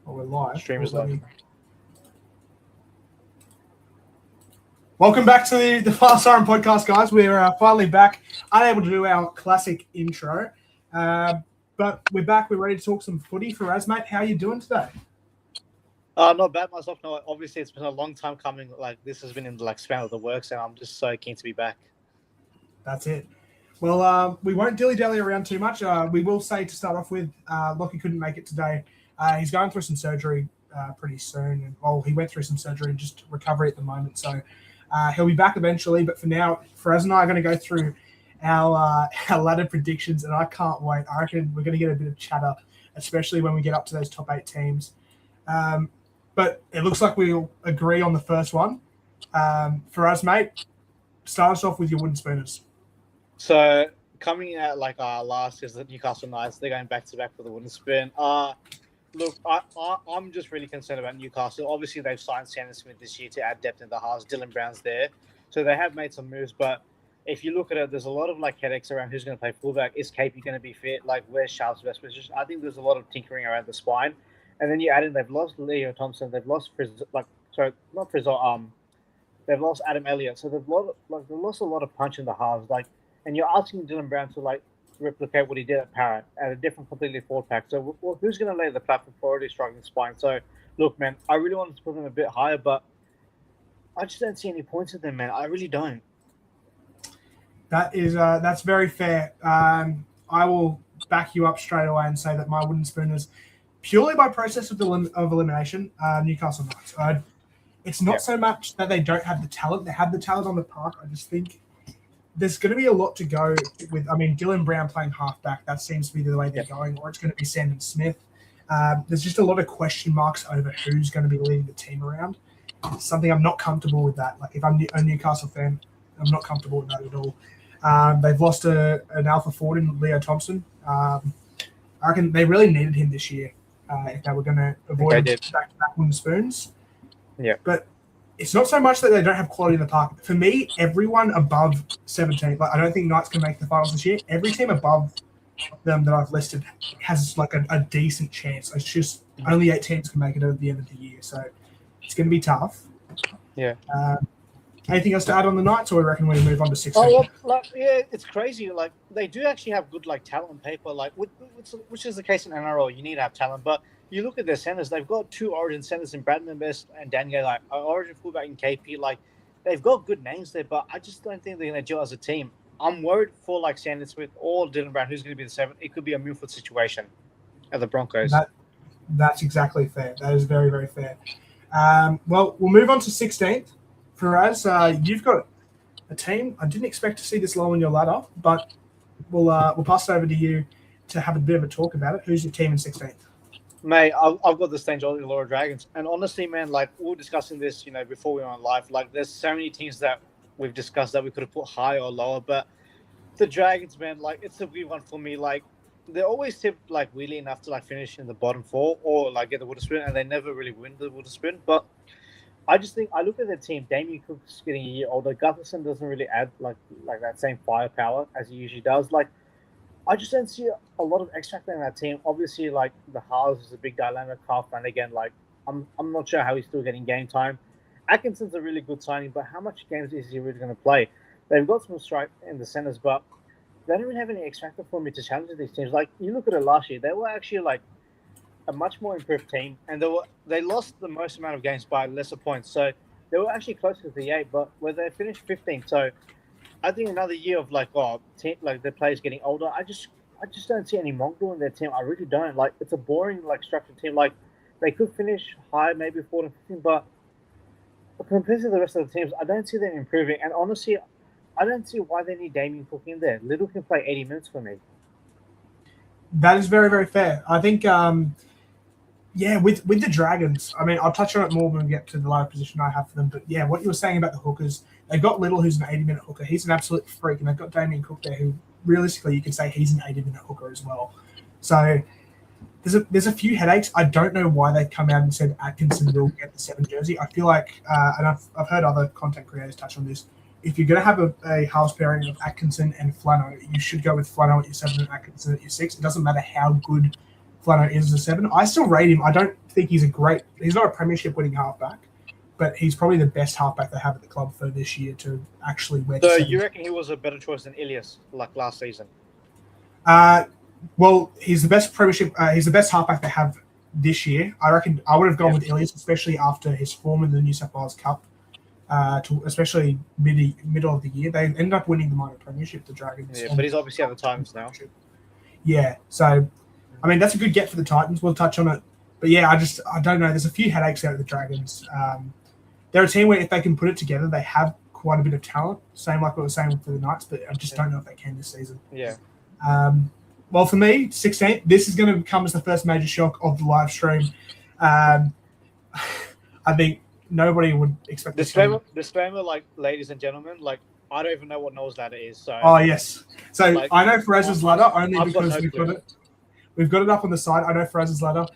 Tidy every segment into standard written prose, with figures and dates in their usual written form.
Oh, we're live. Stream is live. Welcome back to the Fast Siren podcast, guys. We're finally back, unable to do our classic intro, but we're back. We're ready to talk some footy. Faraz, mate, how are you doing today? Not bad myself. No, obviously it's been a long time coming. Like this has been in the span of the works, and I'm just so keen to be back. That's it. Well, we won't dilly-dally around too much. We will say to start off with, Lockie couldn't make it today. He's going through some surgery pretty soon. He went through some surgery and just recovery at the moment. So he'll be back eventually. But for now, Faraz and I are going to go through our ladder predictions, and I can't wait. I reckon we're going to get a bit of chatter, especially when we get up to those top 8 teams. But it looks like we'll agree on the first one. Faraz, mate, start us off with your wooden spooners. So coming out last is the Newcastle Knights. They're going back to back with the wooden spoon. Look, I'm just really concerned about Newcastle. Obviously, they've signed Sandon Smith this year to add depth in the halves. Dylan Brown's there. So they have made some moves. But if you look at it, there's a lot of headaches around who's going to play fullback. Is KP going to be fit? Where's Sharp's best position? I think there's a lot of tinkering around the spine. And then you add in, they've lost Leo Thompson. They've lost they've lost Adam Elliott. So they've lost a lot of punch in the halves. And you're asking Dylan Brown to replicate what he did at Parrot at a different, completely forward pack. So who's going to lay the platform for already struggling spine? So look, man, I really wanted to put them a bit higher, but I just don't see any points in them, man. I really don't. That's very fair. I will back you up straight away and say that my wooden spooners, purely by process of elimination, Newcastle Knights. It's not so much that they don't have the talent. They have the talent on the park. I just think there's going to be a lot to go with. I mean, Dylan Brown playing halfback, that seems to be the way they're going, or it's going to be Sandon Smith. There's just a lot of question marks over who's going to be leading the team around. It's something I'm not comfortable with that. If I'm a Newcastle fan, I'm not comfortable with that at all. They've lost an alpha forward in Leo Thompson. I reckon they really needed him this year if they were going to avoid back-to-back wooden spoons. Yeah. But it's not so much that they don't have quality in the park. For me, everyone above 17, I don't think Knights can make the finals this year. Every team above them that I've listed has a decent chance. It's just only 8 teams can make it at the end of the year. So it's going to be tough. Yeah. Anything else to add on the Knights, or we reckon we move on to 16? Oh, well, it's crazy. They do actually have good talent on paper. Which is the case in NRL. You need to have talent, but you look at their centers. They've got 2 Origin centers in Bradman Best and Daniel, Origin fullback in KP. They've got good names there, but I just don't think they're going to gel as a team. I'm worried for Sandon Smith or Dylan Brown, who's going to be the 7th. It could be a Milford situation at the Broncos. That's exactly fair. That is very, very fair. Well, we'll move on to 16th. Faraz, you've got a team. I didn't expect to see this low on your ladder, but we'll pass it over to you to have a bit of a talk about it. Who's your team in 16th? Mate, I've got the St. George Illawarra Dragons. And honestly, man, we were discussing this, before we went on live. There's so many teams that we've discussed that we could have put higher or lower. But the Dragons, man, it's a weird one for me. They're always tipped, weirdly enough to, finish in the bottom 4 or, get the Wooden and they never really win the Wooden But I just think, I look at their team. Damien Cook's getting a year older. Gutherson doesn't really add, that same firepower as he usually does. I just don't see a lot of X factor in that team. Obviously, the halves is a big dilemma. Carl Flanagan, I'm not sure how he's still getting game time. Atkinson's a really good signing, but how much games is he really going to play? They've got some strike in the centers, but they don't really have any X factor for me to challenge these teams. You look at it last year, they were actually a much more improved team, and they lost the most amount of games by lesser points. So they were actually closer to the 8, but where they finished 15th. So I think another year of their players getting older. I just don't see any mongrel in their team. I really don't. It's a boring structured team. They could finish high, maybe 14, 15, but compared to the rest of the teams, I don't see them improving. And honestly, I don't see why they need Damien Cook in there. Little can play 80 minutes for me. That is very, very fair. I think, with the Dragons, I mean, I'll touch on it more when we get to the live position I have for them. But yeah, what you were saying about the hookers, they've got Little, who's an 80-minute hooker. He's an absolute freak. And they've got Damien Cook there, who realistically you could say he's an 80-minute hooker as well. So there's a few headaches. I don't know why they come out and said Atkinson will get the 7 jersey. I feel like, and I've heard other content creators touch on this, if you're going to have a halves pairing of Atkinson and Flano, you should go with Flano at your 7 and Atkinson at your 6. It doesn't matter how good Flano is a 7. I still rate him. I don't think he's not a premiership winning halfback, but he's probably the best halfback they have at the club for this year to actually wear. So you reckon he was a better choice than Ilias like last season? Well, he's the best premiership. He's the best halfback they have this year. I reckon I would have gone with Ilias, especially after his form in the New South Wales Cup. Especially middle of the year, they ended up winning the minor premiership, the Dragons. Yeah, but he's obviously at the Titans now. Yeah, so I mean that's a good get for the Titans. We'll touch on it, but yeah, I don't know. There's a few headaches out of the Dragons. They're a team where if they can put it together, they have quite a bit of talent. Same like what we were saying for the Knights, but I just don't know if they can this season. Yeah. Well, for me, 16th, this is going to come as the first major shock of the live stream. I think nobody would expect this. Disclaimer, like, ladies and gentlemen, like, I don't even know what Noah's ladder is. So. Oh, yes. So like, I know Faraz's ladder only I've because we've got it up on the side. I know Faraz's ladder.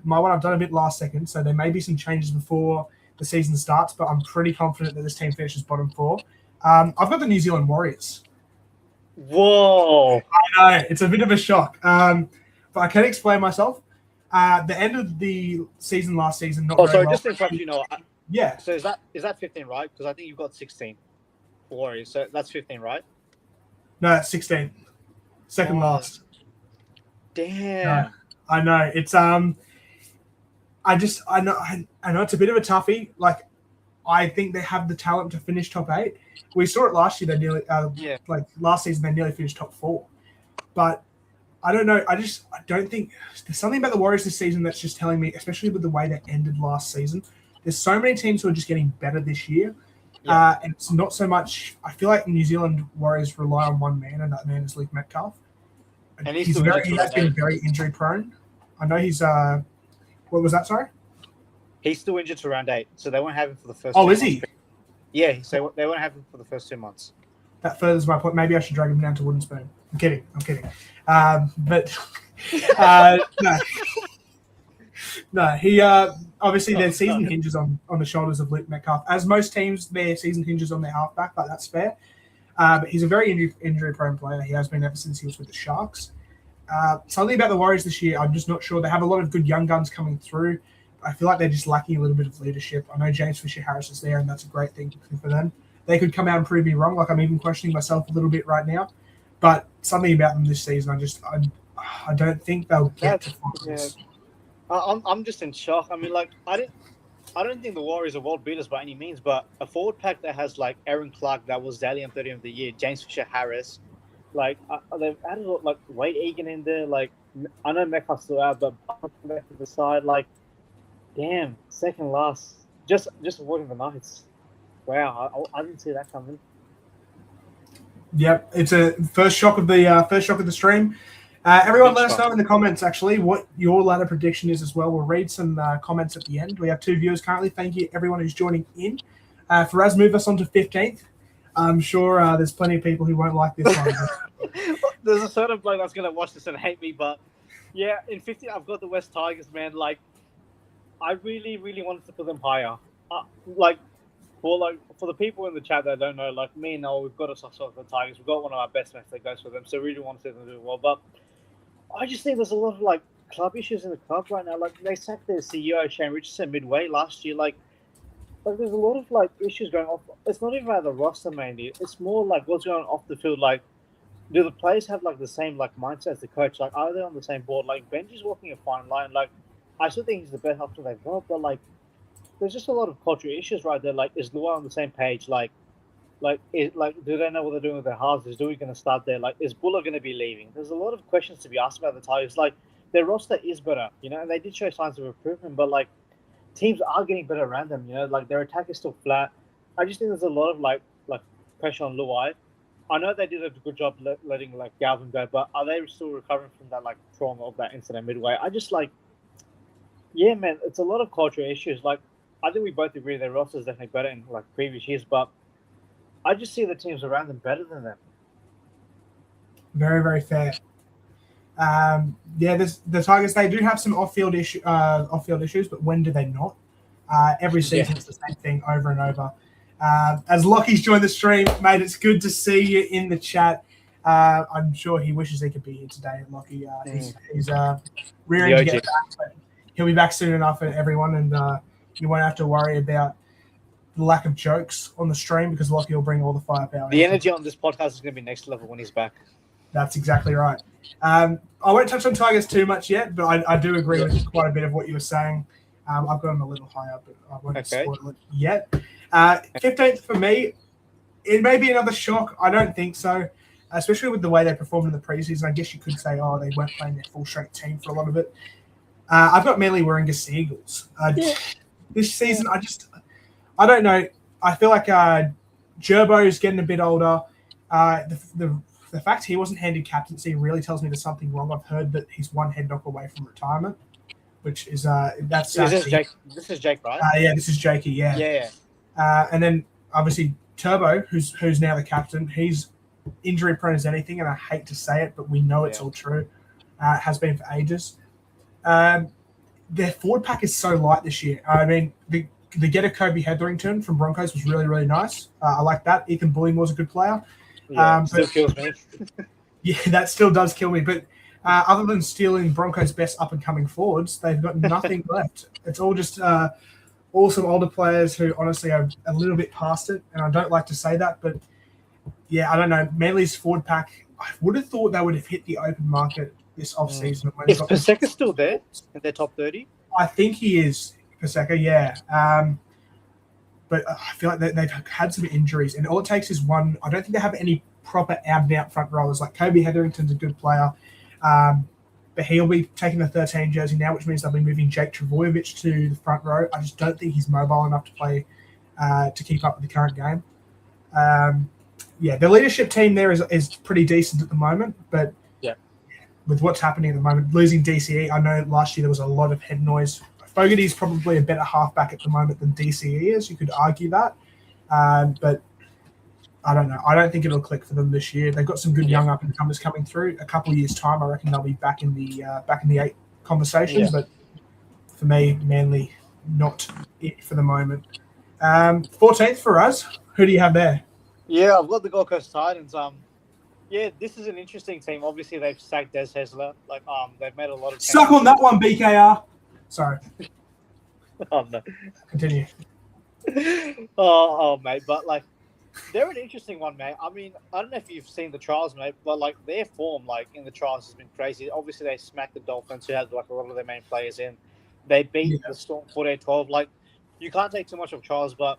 My one I've done a bit last second, so there may be some changes before the season starts, but I'm pretty confident that this team finishes bottom 4. I've got the New Zealand Warriors. Whoa. I know, it's a bit of a shock. But I can explain myself. The end of the season last season, not very well. Just to interrupt you, Noah. Yeah. So is that 15, right? Because I think you've got 16 Warriors. So that's 15, right? No, it's 16. Second last. Damn. No, I know. It's I know it's a bit of a toughie. Like, I think they have the talent to finish top 8. We saw it last year. They nearly, like last season, they nearly finished top 4. But I don't know. I don't think there's something about the Warriors this season that's just telling me, especially with the way they ended last season. There's so many teams who are just getting better this year. Yeah. And it's not so much. I feel like New Zealand Warriors rely on one man, and that man is Luke Metcalf. And he has been very injury prone. I know he's. What was that? Sorry. He's still injured to round 8, so they won't have him for the first. Oh, is he? Yeah, so they won't have him for the first 2 months. That furthers my point. Maybe I should drag him down to wooden spoon. I'm kidding. But no. No, he obviously their season hinges on the shoulders of Luke Metcalf. As most teams, their season hinges on their halfback, but that's fair. But he's a very injury-prone player. He has been ever since he was with the Sharks. Something about the Warriors this year, I'm just not sure. They have a lot of good young guns coming through. I feel like they're just lacking a little bit of leadership. I know James Fisher-Harris is there, and that's a great thing for them. They could come out and prove me wrong. Like, I'm even questioning myself a little bit right now. But something about them this season, I don't think they'll get to finals. Yeah. I'm just in shock. I mean, like, I don't think the Warriors are world beaters by any means, but a forward pack that has, like, Aaron Clark, that was Dalian 30 of the year, James Fisher-Harris, like, they've added, like, Wade Egan in there. Like, I know Metcalf's still out, but back to the side, like, damn, second last, just avoiding the Knights. Wow, I didn't see that coming. Yep, it's a first shock of the stream. Everyone, let us know in the comments actually what your ladder prediction is as well. We'll read some comments at the end. We have 2 viewers currently. Thank you everyone who's joining in. Faraz, move us on to 15th. I'm sure there's plenty of people who won't like this one. There's a certain bloke that's gonna watch this and hate me, but yeah, in 15th I've got the West Tigers, man. Like, I really, really wanted to put them higher. For the people in the chat that don't know, like me and Noel, we've got a soft spot for the Tigers. We've got one of our best mates that goes for them, so really want to see them do well. But I just think there's a lot of, like, club issues in the club right now. Like, they sacked their CEO Shane Richardson midway last year. Like there's a lot of, like, issues going off. It's not even about the roster mainly. It's more like what's going on off the field. Like, do the players have, like, the same, like, mindset as the coach? Like, are they on the same board? Like, Benji's walking a fine line. Like, I still think he's the best option they've got, but, like, there's just a lot of cultural issues right there. Like, is Luai on the same page? Do they know what they're doing with their halves? Is Dewey going to start there? Like, is Buller going to be leaving? There's a lot of questions to be asked about the Tigers. Like, their roster is better, you know, and they did show signs of improvement, but, like, teams are getting better around them, you know, like, their attack is still flat. I just think there's a lot of, like pressure on Luai. I know they did a good job letting, like, Galvin go, but are they still recovering from that, like, trauma of that incident midway? I just, like, yeah, man, it's a lot of cultural issues. Like, I think we both agree their roster is definitely better in, like, previous years, but I just see the teams around them better than them. Very, very fair. The Tigers, they do have some off-field issues, but when do they not? Every season it's the same thing over and over. As Lockie's joined the stream, mate, it's good to see you in the chat. I'm sure he wishes he could be here today, Lockie. He's The rearing to OG. get back, but he'll be back soon enough, everyone, and you won't have to worry about the lack of jokes on the stream because Lockie will bring all the firepower. The energy on this podcast is going to be next level when he's back. That's exactly right. I won't touch on Tigers too much yet, but I do agree with quite a bit of what you were saying. I've got him a little higher, but I won't spoil it yet. 15th for me, it may be another shock. I don't think so, especially with the way they performed in the preseason. I guess you could say, they weren't playing their full-strength team for a lot of it. I've got Manly Warringah Seagulls. This season, I don't know. I feel like Gerbo's getting a bit older. The fact he wasn't handed captaincy really tells me there's something wrong. I've heard that he's one head knock away from retirement, which is that's. This is Jake, right? Yeah, this is Jakey. Yeah. Yeah. And then obviously Turbo, who's now the captain, he's injury prone as anything, and I hate to say it, but we know it's all true. It has been for ages. Their forward pack is so light this year. I mean, the get of Kobe Hetherington from Broncos was really, really nice. I like that. Ethan Bullingmore's a good player. Yeah, still kills me. Yeah, that still does kill me. But other than stealing Broncos' best up-and-coming forwards, they've got nothing left. It's all just all some older players who honestly are a little bit past it, and I don't like to say that, but yeah, I don't know. Manly's forward pack, I would have thought they would have hit the open market this off-season. Is Paseka still there in their top 30? I think he is, Paseka, yeah. But I feel like they've had some injuries, and all it takes is one. I don't think they have any proper out-and-out front rowers. Like Kobe Hetherington's a good player, but he'll be taking the 13 jersey now, which means they'll be moving Jake Trbojevic to the front row. I just don't think he's mobile enough to play to keep up with the current game. The leadership team there is pretty decent at the moment, but with what's happening at the moment, losing DCE, I know last year there was a lot of head noise. Fogarty's probably a better halfback at the moment than DCE is. You could argue that. But I don't know. I don't think it'll click for them this year. They've got some good young up-and-comers coming through. A couple of years' time, I reckon they'll be back in the 8 conversations. But for me, Manly, not it for the moment. 14th for us. Who do you have there? Yeah, I've got the Gold Coast Titans. This is an interesting team. Obviously, they've sacked Des Hasler. They've made a lot of... Suck on that one, BKR. Sorry. Oh, no. Continue. Mate. But, they're an interesting one, mate. I mean, I don't know if you've seen the trials, mate, but, their form, in the trials has been crazy. Obviously, they smacked the Dolphins, who had, a lot of their main players in. They beat the Storm 48-12. You can't take too much of trials, but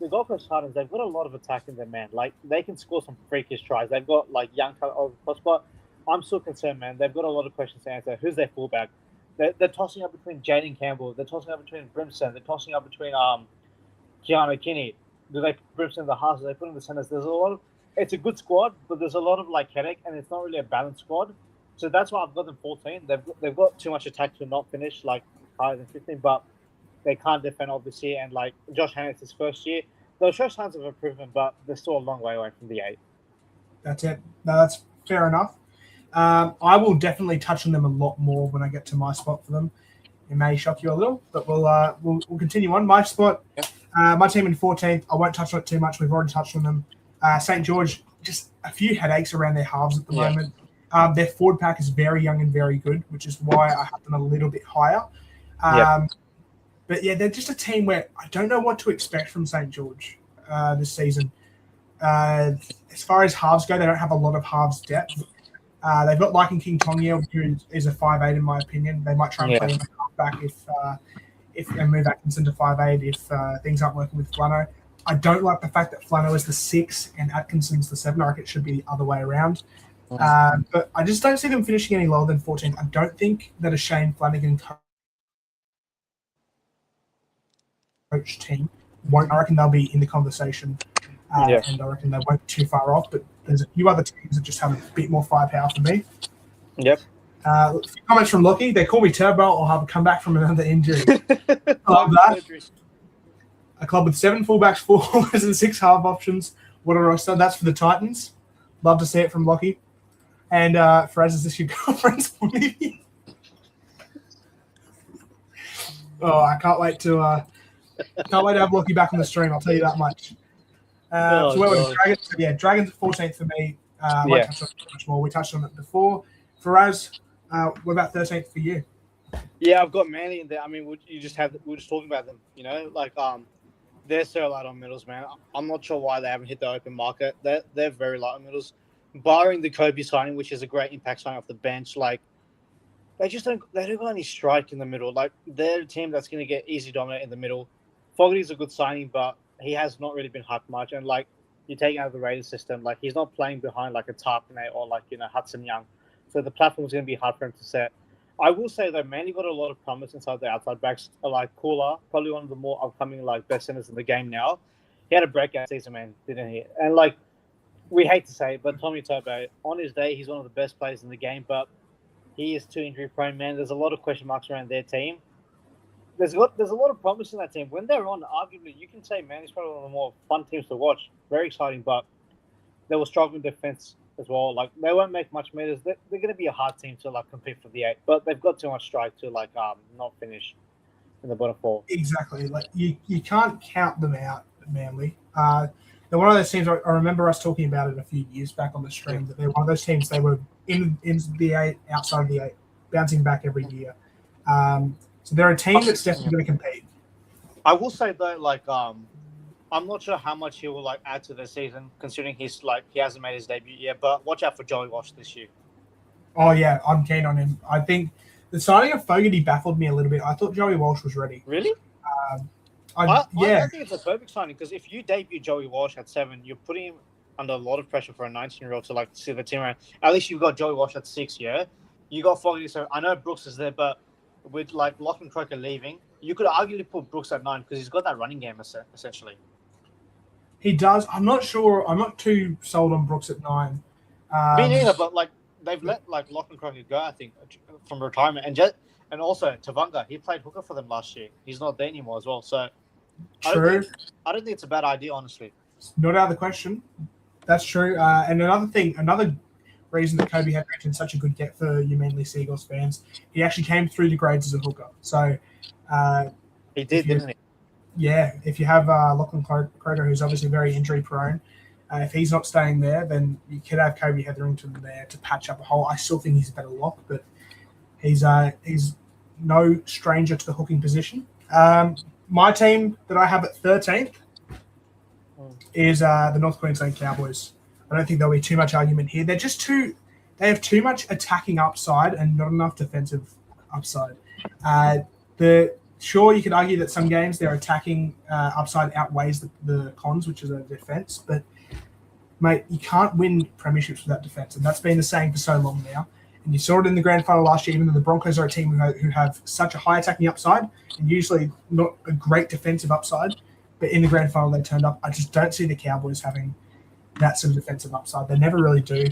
the Gold Coast Titans, they've got a lot of attack in them, man. They can score some freakish tries. They've got, young talent over the top, but I'm still concerned, man. They've got a lot of questions to answer. Who's their fullback? They're tossing up between Jaden Campbell. They're tossing up between Brimson. They're tossing up between Keanu Kinney. Do they put Brimson in the halves? Do they put in the centers? There's a lot of... It's a good squad, but there's a lot of, headache, and it's not really a balanced squad. So that's why I've got them 14. They've got too much attack to not finish, higher than 15, but they can't defend, obviously, and, Josh Hannah's his first year. They'll show signs of improvement, but they're still a long way away from the 8. That's it. No, that's fair enough. I will definitely touch on them a lot more when I get to my spot for them. It may shock you a little, but we'll continue on. My spot, my team in 14th, I won't touch on it too much. We've already touched on them. St. George, just a few headaches around their halves at the moment. Their forward pack is very young and very good, which is why I have them a little bit higher. But, they're just a team where I don't know what to expect from St. George this season. As far as halves go, they don't have a lot of halves depth. They've got Lycan King Tongia, who is a 5'8", in my opinion. They might try and play him back if they move Atkinson to 5'8", if things aren't working with Flano. I don't like the fact that Flano is the 6 and Atkinson's the 7. I reckon it should be the other way around. But I just don't see them finishing any lower than 14. I don't think that a Shane Flanagan coach team won't. I reckon they'll be in the conversation. And I reckon they won't be too far off, but there's a few other teams that just have a bit more firepower for me. Yep. A few comments from Lockie. They call me Turbo. I'll have come back from another injury. I love that. A club with 7 fullbacks, 4 forwards, and 6 half options. What a roster. That's for the Titans. Love to see it from Lockie. And Faraz, is this your girlfriend's movie? I can't wait to have Lockie back on the stream. I'll tell you that much. So where were the Dragons? Dragons at 14th for me. I won't touch on it much more. We touched on it before. Faraz, what about 13th for you? Yeah, I've got Manly in there. I mean, we are just talking about them. They're so light on medals, man. I'm not sure why they haven't hit the open market. They're very light on medals, barring the Kobe signing, which is a great impact signing off the bench. Like they don't got any strike in the middle. Like they're a team that's going to get easy dominate in the middle. Fogarty's a good signing, but he has not really been hyped much. And like you take out of the Raiders system, like he's not playing behind like a Tarpanay or like Hudson Young, so the platform's going to be hard for him to set. I will say though, Manly got a lot of promise inside the outside backs. Like Kula, probably one of the more upcoming like best centers in the game now. He had a breakout season, man, didn't he? And like we hate to say it, but Tommy Turbo, on his day, he's one of the best players in the game, but he is too injury prone, man. There's a lot of question marks around their team. There's a lot of promise in that team. When they're on, arguably, you can say, man, it's probably one of the more fun teams to watch. Very exciting, but they were struggling defense as well. Like they won't make much meters. They're going to be a hard team to like compete for the 8, but they've got too much strike to like not finish in the bottom 4. Exactly. Like you can't count them out, Manly. They're one of those teams. I remember us talking about it a few years back on the stream. That they're one of those teams. They were in the 8, outside of the 8, bouncing back every year. So they're a team that's definitely going to compete. I will say though, like I'm not sure how much he will like add to the season, considering he hasn't made his debut yet. But watch out for Joey Walsh this year. Oh yeah, I'm keen on him. I think the signing of Fogarty baffled me a little bit. I thought Joey Walsh was ready. Really? I think it's a perfect signing because if you debut Joey Walsh at 7, you're putting him under a lot of pressure for a 19-year-old to like see the team around. At least you've got Joey Walsh at 6, yeah. You got Fogarty, so I know Brooks is there, but with like Lachlan Croker leaving, you could arguably put Brooks at 9 because he's got that running game essentially. He does. I'm not sure. I'm not too sold on Brooks at 9. Me neither, but like they've let like Lachlan Croker go, I think, from retirement, and also Tavanga. He played hooker for them last year. He's not there anymore as well. So true. I don't think it's a bad idea, honestly. Not out of the question. That's true. And another reason that Kobe Hetherington's been such a good get for you Manly Seagulls fans, he actually came through the grades as a hooker. So he did, didn't he? Yeah. If you have Lachlan Croker, who's obviously very injury prone, if he's not staying there, then you could have Kobe Hetherington there to patch up a hole. I still think he's a better lock, but he's no stranger to the hooking position. My team that I have at 13th is the North Queensland Cowboys. I don't think there'll be too much argument here. They have too much attacking upside and not enough defensive upside. Sure, you could argue that some games their attacking upside outweighs the cons, which is a defense, but mate, you can't win premierships without defense, and that's been the saying for so long now. And you saw it in the grand final last year, even though the Broncos are a team who have such a high attacking upside and usually not a great defensive upside, but in the grand final they turned up. I just don't see the Cowboys having that sort of defensive upside. They never really do.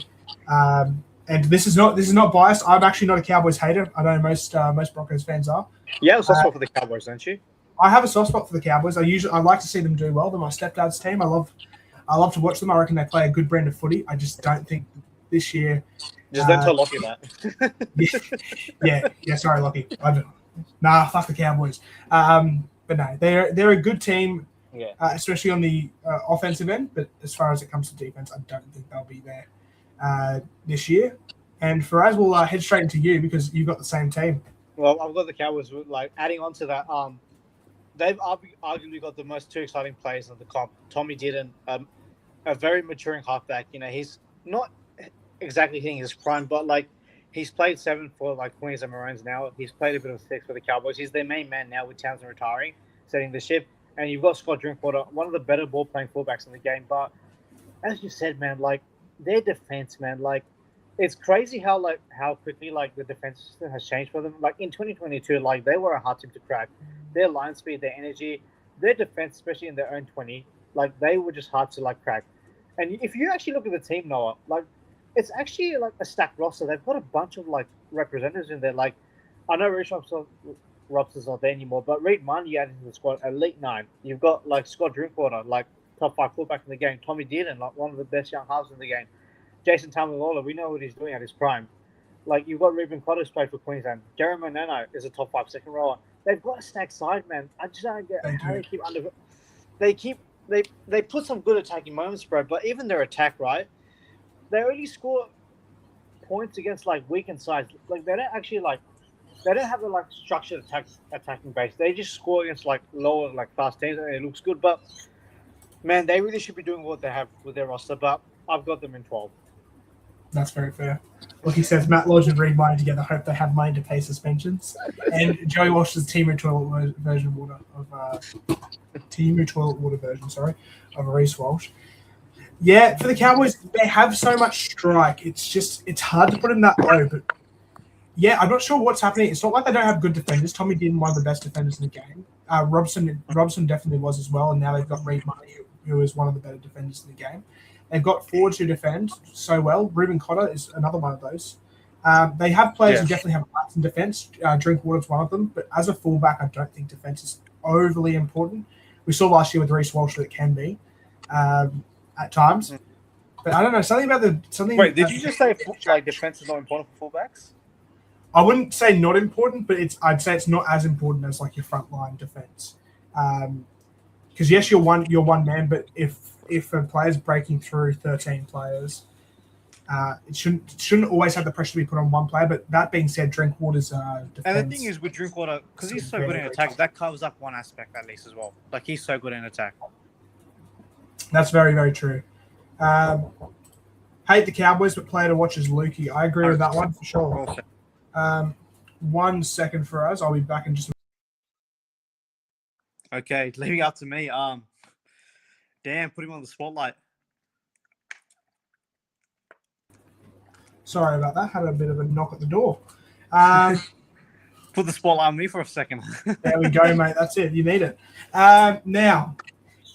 And this is not biased. I'm actually not a Cowboys hater. I know most Broncos fans are. Yeah, it's also for the Cowboys, don't you? I have a soft spot for the Cowboys. I like to see them do well. They're my stepdad's team. I love to watch them. I reckon they play a good brand of footy. I just don't think this year. Just don't tell Lockie that. yeah. Sorry, Lockie. Fuck the Cowboys. But no, they're a good team. Yeah. Especially on the offensive end. But as far as it comes to defense, I don't think they'll be there this year. And Faraz, we'll head straight into you because you've got the same team. Well, I've got the Cowboys. Like adding on to that, they've arguably got the most 2 exciting players in the comp. Tommy Dearden, a very maturing halfback. He's not exactly hitting his prime, but like he's played 7 for like Queensland Maroons now. He's played a bit of 6 for the Cowboys. He's their main man now with Townsend retiring, setting the ship. And you've got Scott Drinkwater, one of the better ball-playing fullbacks in the game. But as you said, man, like their defense, man, like it's crazy how quickly like the defense system has changed for them. Like in 2022, like they were a hard team to crack. Their line speed, their energy, their defense, especially in their own 20, like they were just hard to like crack. And if you actually look at the team, Noah, like it's actually like a stacked roster. They've got a bunch of like representatives in there. Like I know Rich Robson's not there anymore, but Reid Munn, you added to the squad, elite 9. You've got like Scott Drinkwater, like top 5 fullback in the game. Tommy Dearden, like one of the best young halves in the game. Jason Taumalolo, we know what he's doing at his prime. Like you've got Ruben Cotter's played for Queensland. Jeremy Nano is a top 5 second rower. They've got a stacked side, man. I just don't get how they keep under. They put some good attacking moments, bro. But even their attack, right? they only score points against like weakened sides. Like they don't actually like they don't have a like structured attacking base. They just score against like lower like fast teams and it looks good. But man, they really should be doing what they have with their roster. But I've got them in 12. That's very fair. Look, he says Matt Lodge and Reed Minor together hope they have money to pay suspensions. And Joey Walsh's Timu Toilet version water of Timu Toilet Water version, of Reese Walsh. Yeah, for the Cowboys, they have so much strike. It's hard to put them that low. But yeah, I'm not sure what's happening. It's not like they don't have good defenders. Tommy Dean, one of the best defenders in the game. Robson definitely was as well, and now they've got Reed Minor, who is one of the better defenders in the game. They've got forwards who defend so well. Ruben Cotter is another one of those. They have players who definitely have lacks in defense. Drinkwater's one of them. But as a fullback, I don't think defense is overly important. We saw last year with Reece Walsh that it can be at times. But I don't know. Wait, did you just say like defense is not important for fullbacks? I wouldn't say not important, but I'd say it's not as important as like your frontline defense. Because yes, you're one man, but if a player's breaking through 13 players, it shouldn't always have the pressure to be put on one player. But that being said, Drinkwater's defense. And the thing is with Drinkwater, because he's so good in attack, that covers up one aspect at least as well. Like he's so good in attack. That's very, very true. Hate the Cowboys, but player to watch is Lukey. I agree with that one for sure. 1 second for us. I'll be back in just. Okay, leaving up to me. Damn, put him on the spotlight. Sorry about that. Had a bit of a knock at the door. Put the spotlight on me for a second. There we go, mate. That's it. You need it. Now,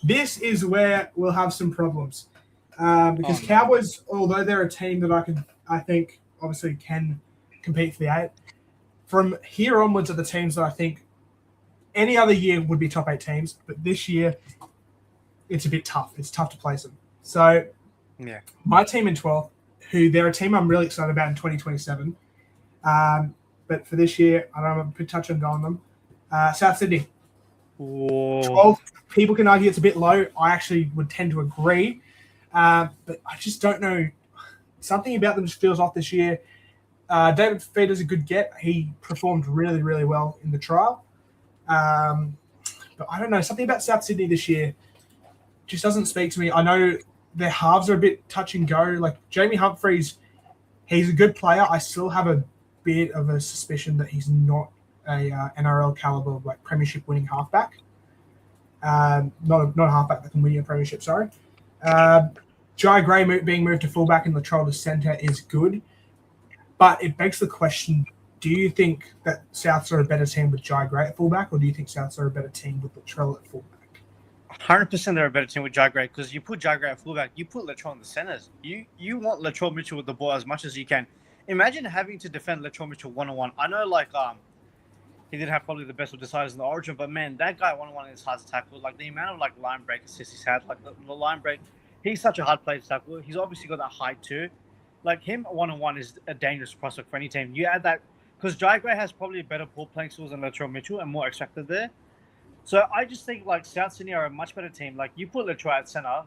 this is where we'll have some problems because Cowboys, although they're a team that I think obviously can compete for the 8. From here onwards are the teams that I think any other year would be top 8 teams, but this year it's a bit tough. It's tough to place them. So, yeah, my team in 12th, who they're a team I'm really excited about in 2027, but for this year, I don't have a touch on going them. South Sydney. Whoa. 12. People can argue it's a bit low. I actually would tend to agree, but I just don't know. Something about them just feels off this year. David Fifita's a good get. He performed really, really well in the trial. But I don't know. Something about South Sydney this year just doesn't speak to me. I know their halves are a bit touch and go. Like Jamie Humphreys, he's a good player. I still have a bit of a suspicion that he's not a NRL caliber, like premiership winning halfback. Not a halfback that can win a premiership, sorry. Jai Gray being moved to fullback and Latrell to centre is good. But it begs the question, do you think that Souths are a better team with Jai Gray at fullback, or do you think Souths are a better team with Latrell at fullback? 100% they're a better team with Jai Gray because you put Jai Gray at fullback, you put Latrell in the centres. You want Latrell Mitchell with the ball as much as you can. Imagine having to defend Latrell Mitchell one-on-one. I know, like, he didn't have probably the best of deciders in the Origin, but man, that guy one-on-one is hard to tackle. Like the amount of like line break assists he's had, like the line break, he's such a hard player to tackle. He's obviously got that height too. Like him one-on-one is a dangerous prospect for any team. You add that because Jai Gray has probably better ball playing skills than Latrell Mitchell and more extracted there. So I just think like South Sydney are a much better team. Like you put Latrell at center,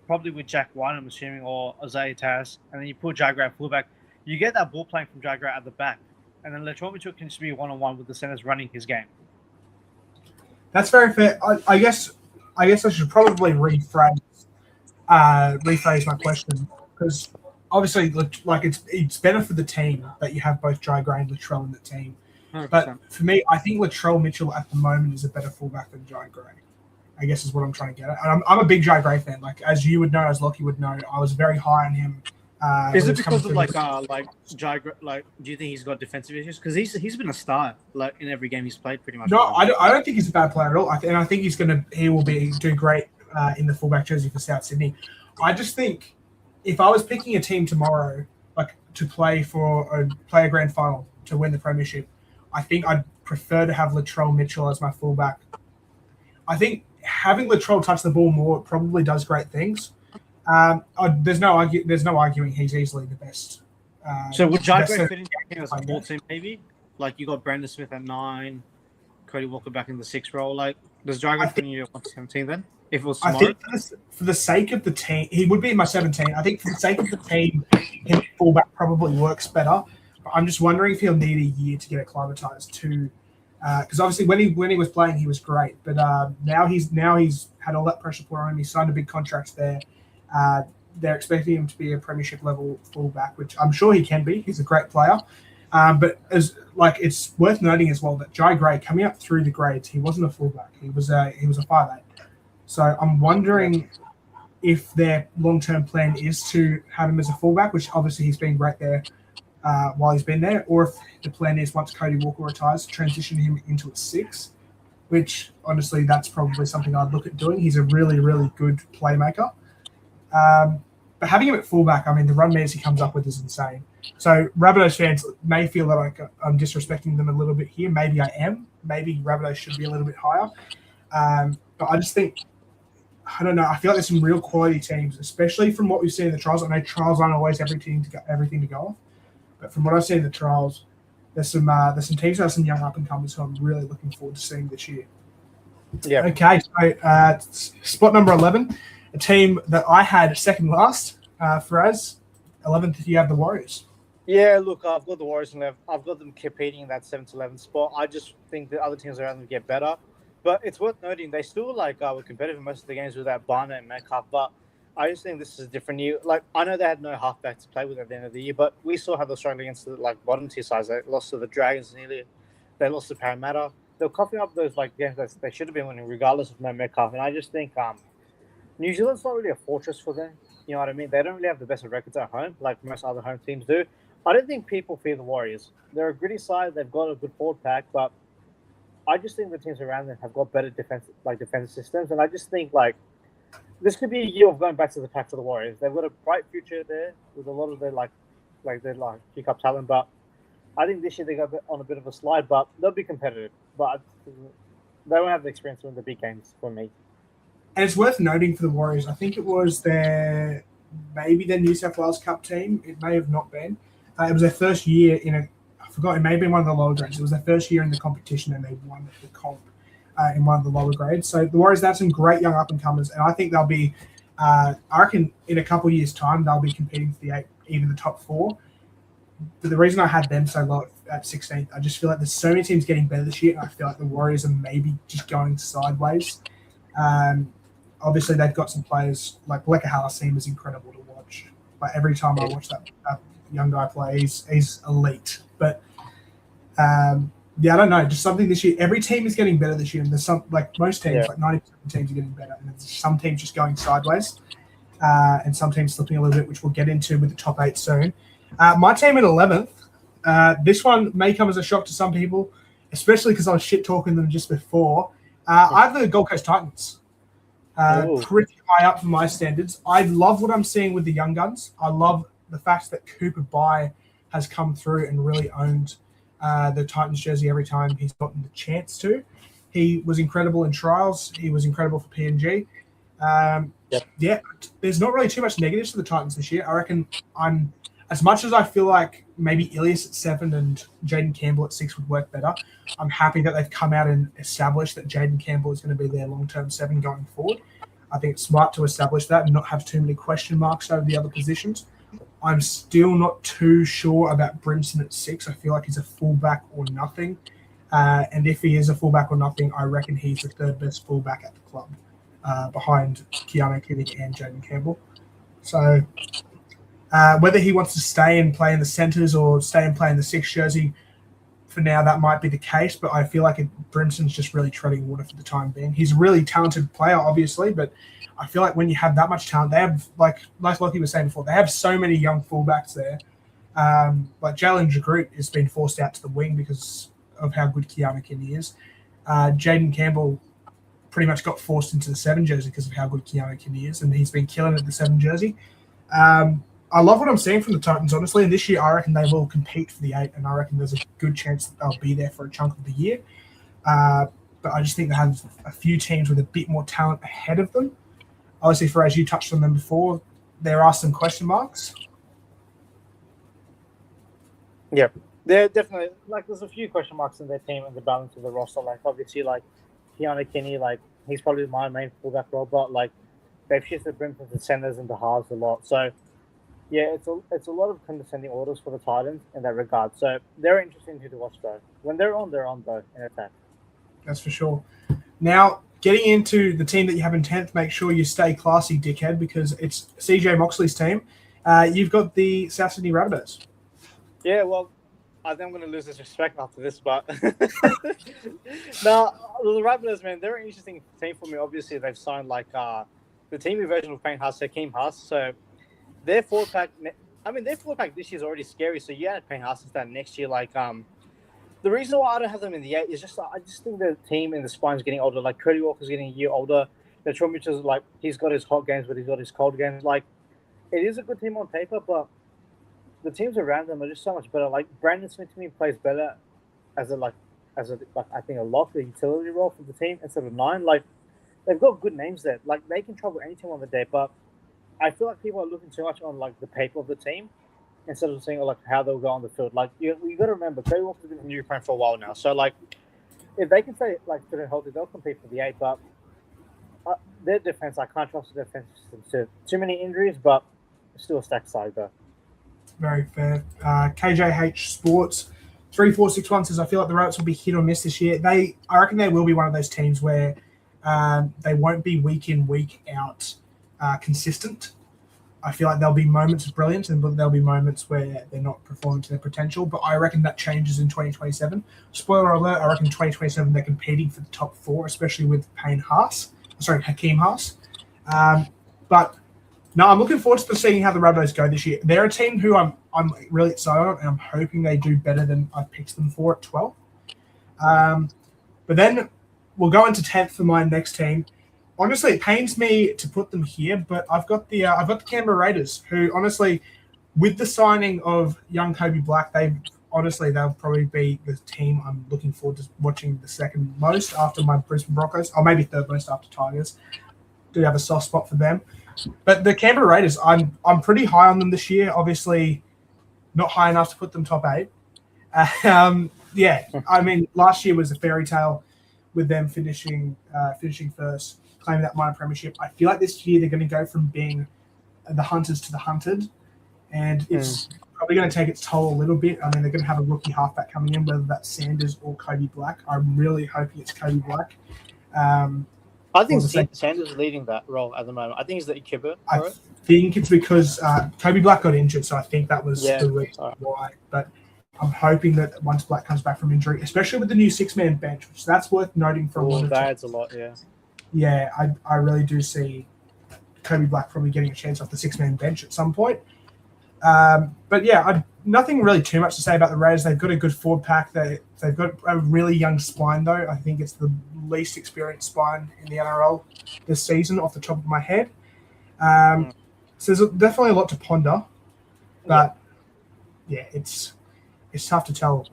probably with Jack White, I'm assuming, or Isaiah Tass, and then you put Jai Gray at fullback. You get that ball playing from Jai Gray at the back, and then Latrell Mitchell can just be one-on-one with the centers running his game. That's very fair. I guess I should probably rephrase my question because obviously, like it's better for the team that you have both Jai Gray and Latrell in the team. 100%. But for me, I think Latrell Mitchell at the moment is a better fullback than Jai Gray. I guess is what I'm trying to get at. And I'm a big Jai Gray fan. Like as you would know, as Lockie would know, I was very high on him. Is it because of like Jai Gray? Like, do you think he's got defensive issues? Because he's been a star like in every game he's played, pretty much. No, I don't think he's a bad player at all. And I think he will do great in the fullback jersey for South Sydney. I just think if I was picking a team tomorrow, like to play a grand final to win the premiership, I think I'd prefer to have Latrell Mitchell as my fullback. I think having Latrell touch the ball more probably does great things. There's no arguing he's easily the best. So would Jai Gray fit in as a full team maybe? Like you got Brandon Smith at 9, Cody Walker back in the 6 role. Like does Jai Gray fit in your 17 then? If it was I tomorrow, think for the sake of the team, he would be in my 17. I think for the sake of the team, him at fullback probably works better. But I'm just wondering if he'll need a year to get acclimatized to, because obviously when he was playing, he was great. But now he's had all that pressure put on him. He signed a big contract there. They're expecting him to be a premiership level fullback, which I'm sure he can be. He's a great player. It's worth noting as well that Jai Gray coming up through the grades, he wasn't a fullback. He was a 5'8". So I'm wondering if their long-term plan is to have him as a fullback, which obviously he's been great there while he's been there, or if the plan is once Cody Walker retires, transition him into a 6, which honestly that's probably something I'd look at doing. He's a really, really good playmaker. But having him at fullback, I mean, the run meters he comes up with is insane. So Rabbitohs fans may feel that I'm disrespecting them a little bit here. Maybe I am. Maybe Rabbitohs should be a little bit higher. But I just think, I don't know. I feel like there's some real quality teams, especially from what we've seen in the trials. I know trials aren't always everything to go off, but from what I've seen in the trials, there's some teams that have some young up and comers who I'm really looking forward to seeing this year. Yeah. Okay. So spot number 11, a team that I had second last. Faraz, 11th. You have the Warriors. Yeah, look, I've got the Warriors and I've got them competing in that 7th to 11th spot. I just think the other teams around them get better. But it's worth noting they still were competitive in most of the games without Barnett and Metcalf. But I just think this is a different year. Like, I know they had no halfback to play with at the end of the year, but we saw how they're struggling against the bottom tier sides. They lost to the Dragons nearly. They lost to Parramatta. They were coughing up those games that they should have been winning regardless of no Metcalf. And I just think New Zealand's not really a fortress for them. You know what I mean? They don't really have the best of records at home like most other home teams do. I don't think people fear the Warriors. They're a gritty side. They've got a good forward pack, but I just think the teams around them have got better defensive systems, and I just think this could be a year of going back to the pack for the Warriors. They've got a bright future there with a lot of their kick up talent, but I think this year they got on a bit of a slide, but they'll be competitive. But they won't have the experience to win the big games for me. And it's worth noting for the Warriors, I think it was maybe their New South Wales Cup team. It may have not been. It was their first year I forgot, it may have been one of the lower grades. It was their first year in the competition and they won the comp in one of the lower grades. So the Warriors have some great young up-and-comers, and I think they'll be, I reckon in a couple of years' time, they'll be competing for the 8, even the top 4. But the reason I had them so low at 16th, I just feel like there's so many teams getting better this year, and I feel like the Warriors are maybe just going sideways. Obviously, they've got some players like Leka Halassim is incredible to watch. Like every time I watch that young guy play, he's elite. But I don't know, just something this year. Every team is getting better this year, and there's some most teams, 90% of teams are getting better, and there's some teams just going sideways, and some teams slipping a little bit, which we'll get into with the top 8 soon. My team at 11th. This one may come as a shock to some people, especially because I was shit talking them just before. I have the Gold Coast Titans. Pretty high up for my standards. I love what I'm seeing with the young guns. I love the fact that Cooper Bai has come through and really owned the Titans jersey every time he's gotten the chance to. He was incredible in trials. He was incredible for PNG. Yeah, there's not really too much negatives for the Titans this year. I reckon as much as I feel like maybe Ilias at 7 and Jaden Campbell at 6 would work better, I'm happy that they've come out and established that Jaden Campbell is going to be their long-term 7 going forward. I think it's smart to establish that and not have too many question marks over the other positions. I'm still not too sure about Brimson at 6. I feel like he's a fullback or nothing. And if he is a fullback or nothing, I reckon he's the 3rd best fullback at the club, behind Keanu Kinnick and Jaden Campbell. So whether he wants to stay and play in the centres or stay and play in the 6 jersey, for now that might be the case, but I feel like Brimson's just really treading water for the time being. He's a really talented player, obviously, but I feel like when you have that much talent, they have, like Lockie was saying before, they have so many young fullbacks there. Like Jalen Jagroot has been forced out to the wing because of how good Keanu Kinnick is. Jaden Campbell pretty much got forced into the 7 jersey because of how good Keanu Kinnick is, and he's been killing at the 7 jersey. I love what I'm seeing from the Titans, honestly, and this year I reckon they will compete for the 8, and I reckon there's a good chance that they'll be there for a chunk of the year. But I just think they have a few teams with a bit more talent ahead of them. Obviously, for as you touched on them before, there are some question marks. Yeah, they're definitely there's a few question marks in their team and the balance of the roster. Obviously, Keanu Kinnick, he's probably my main fullback role, but like they've shifted Brimson to centers and the halves a lot. So yeah, it's a lot of condescending orders for the Titans in that regard. So they're interesting to watch though. When they're on though in attack. That's for sure. Now, getting into the team that you have in 10th, make sure you stay classy, dickhead, because it's CJ Moxley's team. You've got the South Sydney Rabbitohs. Yeah, well, I think I'm going to lose this respect after this, but no, the Rabbitohs, man, they're an interesting team for me. Obviously, they've signed like the team version of Payne Haas, Hakeem Haas. So their forward pack, their forward pack this year is already scary. So you add Payne Haas to that next year, like the reason why I don't have them in the 8 is just I just think the team in the spine is getting older. Like Cody Walker's getting a year older. Latrell Mitchell's like he's got his hot games, but he's got his cold games. Like it is a good team on paper, but the teams around them are just so much better. Like Brandon Smith to me plays better as a I think a lock, a utility role for the team instead of 9. Like they've got good names there. Like they can trouble any team on the day, but I feel like people are looking too much on like the paper of the team instead of seeing like how they'll go on the field. Like you got to remember, Cody Walker's been in Ukraine for a while now, so like if they can stay like fit and healthy, they'll compete for the 8. But their defense, I can't trust the defense system. Too many injuries, but still a stacked side though. Very fair. KJH Sports 3461 says, I feel like the Rabbits will be hit or miss this year. I reckon they will be one of those teams where they won't be week in, week out consistent. I feel like there'll be moments of brilliance and there'll be moments where they're not performing to their potential. But I reckon that changes in 2027. Spoiler alert, I reckon 2027 they're competing for the top 4, especially with Hakeem Haas. But no, I'm looking forward to seeing how the Rabbitohs go this year. They're a team who I'm really excited on, and I'm hoping they do better than I picked them for at 12. But then we'll go into 10th for my next team. Honestly, it pains me to put them here, but I've got the Canberra Raiders, who honestly, with the signing of young Kobe Black, they'll probably be the team I'm looking forward to watching the second most after my Brisbane Broncos, or maybe third most after Tigers. Do have a soft spot for them. But the Canberra Raiders, I'm pretty high on them this year. Obviously, not high enough to put them top 8. Last year was a fairy tale with them finishing first, claiming that minor premiership. I feel like this year they're going to go from being the hunters to the hunted, and it's probably going to take its toll a little bit. I mean, they're going to have a rookie halfback coming in, whether that's Sanders or Kobe Black. I'm really hoping it's Kobe Black. I think Sanders is leading that role at the moment. I think he's the keeper. I think it's because Kobe Black got injured, so I think that was the reason why. But I'm hoping that once Black comes back from injury, especially with the new 6-man bench, which that's worth noting for that adds a lot, yeah. Yeah, I really do see Kobe Black probably getting a chance off the 6-man bench at some point. But yeah, nothing really too much to say about the Raiders. They've got a good forward pack. They've got a really young spine, though. I think it's the least experienced spine in the NRL this season, off the top of my head. So there's definitely a lot to ponder. But yeah, it's tough to tell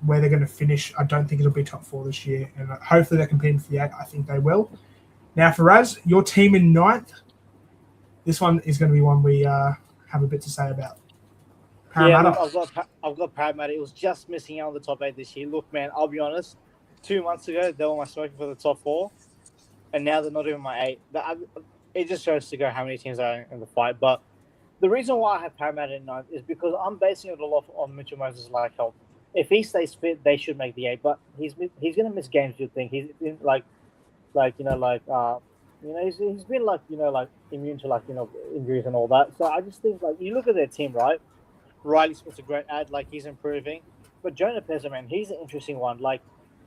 where they're going to finish. I don't think it'll be top 4 this year, and hopefully they're competing for the 8. I think they will. Now, for Raz, your team in 9th, this one is going to be one we have a bit to say about. Parramatta. Yeah, I've got Parramatta. It was just missing out on the top 8 this year. Look, man, I'll be honest. 2 months ago, they were my smoking for the top 4, and now they're not even my 8. It just shows to go how many teams are in the fight. But the reason why I have Parramatta in 9th is because I'm basing it a lot on Mitchell Moses' health. If he stays fit, they should make the 8. But he's going to miss games. You'd think he's been he's been immune to injuries and all that. So I just think you look at their team, right? Riley Smith's a great ad, he's improving. But Jonah Pezza, man, he's an interesting one.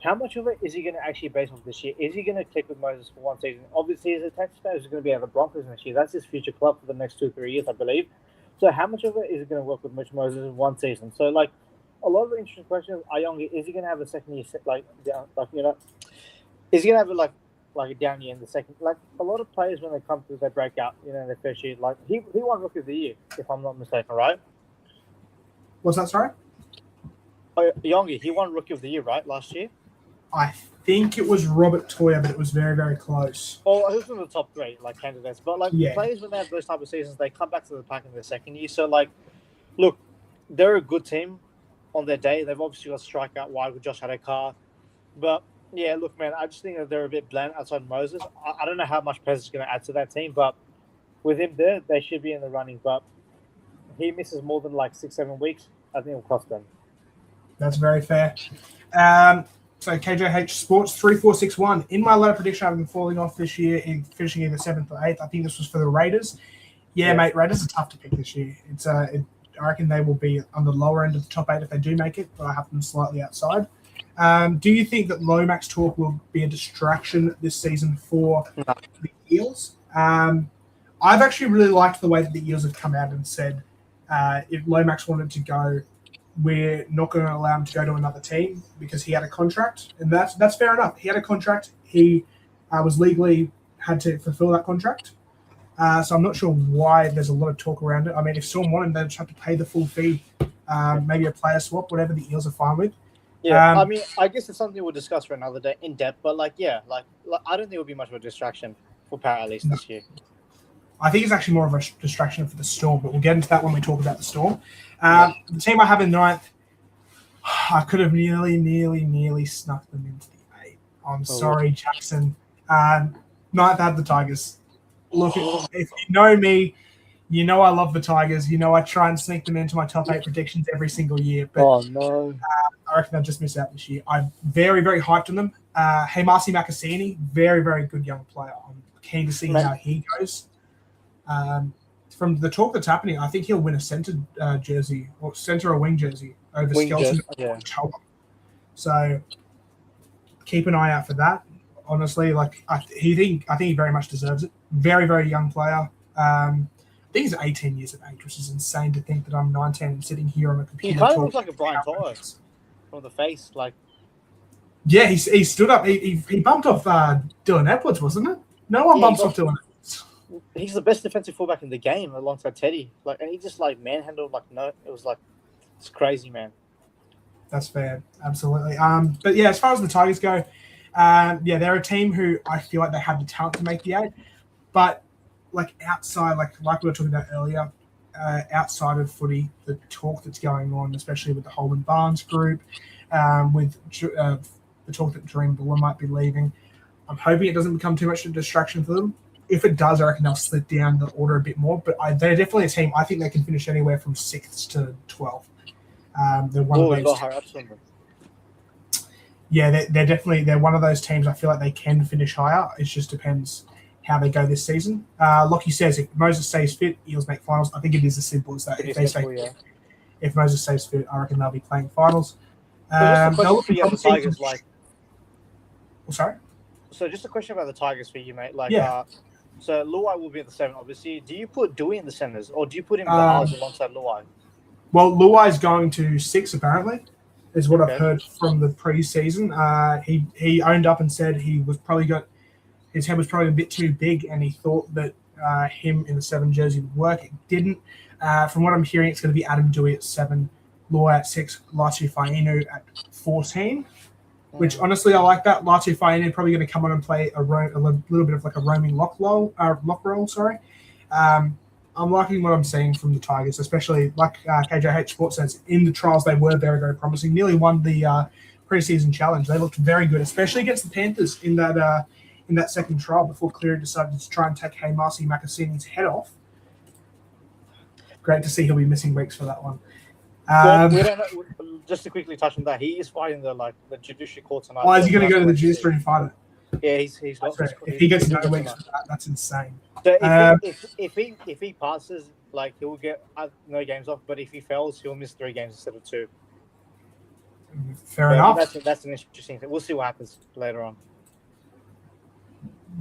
How much of it is he going to actually base off this year? Is he going to click with Moses for one season? Obviously, his attached status is going to be at the Broncos next year. That's his future club for the next 2-3 years, I believe. So how much of it is going to work with Mitch Moses in one season? So, a lot of the interesting questions are, is he going to have a second year, is he going to have a down year in the second? A lot of players, when they come through, they break out, in their first year. He won Rookie of the Year, if I'm not mistaken, right? What's that, sorry? Oh, Yongi, he won Rookie of the Year, right, last year? I think it was Robert Toya, but it was very, very close. Oh, he was in the top 3, candidates. But, players, when they have those type of seasons, they come back to the pack in their second year. So, look, they're a good team on their day. They've obviously got strikeout wide with Josh Adokar. But, Yeah, look, man, I just think that they're a bit bland outside Moses. I don't know how much Pez is going to add to that team, but with him there, they should be in the running. But he misses more than like 6-7 weeks. I think it'll cost them. That's very fair. So KJH Sports 3461. In my letter prediction, I've been falling off this year in finishing either 7th or 8th. I think this was for the Raiders. Yeah, mate, Raiders are tough to pick this year. I reckon they will be on the lower end of the top 8 if they do make it, but I have them slightly outside. Do you think that Lomax talk will be a distraction this season for the Eels? I've actually really liked the way that the Eels have come out and said if Lomax wanted to go, we're not going to allow him to go to another team because he had a contract, and that's fair enough. He had a contract. He was legally had to fulfill that contract. So I'm not sure why there's a lot of talk around it. I mean, if Storm wanted, they just have to pay the full fee, maybe a player swap, whatever the Eels are fine with. Yeah, I mean, I guess it's something we'll discuss for another day in depth. But like I don't think it'll be much of a distraction for Para at least this year. I think it's actually more of a distraction for the Storm, but we'll get into that when we talk about the Storm. The team I have in 9th, I could have nearly snuck them into the 8. I'm sorry, Jackson. 9th, I had the Tigers. Look, if you know me, you know I love the Tigers. You know I try and sneak them into my top 8 predictions every single year. But I reckon they'll just miss out this year. I'm very, very hyped on them. Heimasi Makasini, very, very good young player. I'm keen to see how he goes. From the talk that's happening, I think he'll win a centre jersey or centre or wing jersey over Skelton. So keep an eye out for that. Honestly, I think he very much deserves it. Very, very young player. I think he's 18 years of age, which is insane to think that I'm 19 and sitting here on a computer. He kind of looks like a Brian Torres from the face, Yeah, he stood up. He bumped off Dylan Edwards, wasn't it? No one bumps off Dylan Edwards. He's the best defensive fullback in the game alongside Teddy. And he just manhandled it's crazy, man. That's fair, absolutely. But yeah, as far as the Tigers go, they're a team who I feel like they have the talent to make the 8, but outside, like we were talking about earlier, outside of footy, the talk that's going on, especially with the Holden Barnes group, with the talk that Dream Buller might be leaving, I'm hoping it doesn't become too much of a distraction for them. If it does, I reckon they'll slip down the order a bit more. But they're definitely a team. I think they can finish anywhere from 6th to 12th. They're one of those. Yeah, they're one of those teams. I feel like they can finish higher. It just depends how they go this season. Lockie says if Moses stays fit, Eels make finals. I think it is as simple as that. If Moses stays fit, I reckon they'll be playing finals. Sorry. So just a question about the Tigers for you, mate. So Luai will be at the 7, obviously. Do you put Dewey in the centers, or do you put him in the R's alongside Luai? Well, Luai's going to 6, apparently, is what I've heard from the preseason. He owned up and said his head was probably a bit too big, and he thought that him in the 7 jersey would work. It didn't. From what I'm hearing, it's going to be Adam Dewey at 7, Luai at 6, Latu Fainu at 14. Which honestly, I like that. Latu Fainu probably going to come on and play a little bit of a roaming lock role. I'm liking what I'm seeing from the Tigers, especially like KJH Sports says. In the trials, they were very, very promising. Nearly won the preseason challenge. They looked very good, especially against the Panthers in that second trial before Cleary decided to try and take Heimasi Makasini's head off. Great to see he'll be missing weeks for that one. We don't know. Just to quickly touch on that, he is fighting the judiciary court tonight. Why is he going to go to the judiciary and fight it? Yeah, he's got. If he gets no weeks for that, that's insane. So if he passes, he'll get no games off. But if he fails, he'll miss 3 games instead of 2. Fair enough. That's an interesting thing. We'll see what happens later on.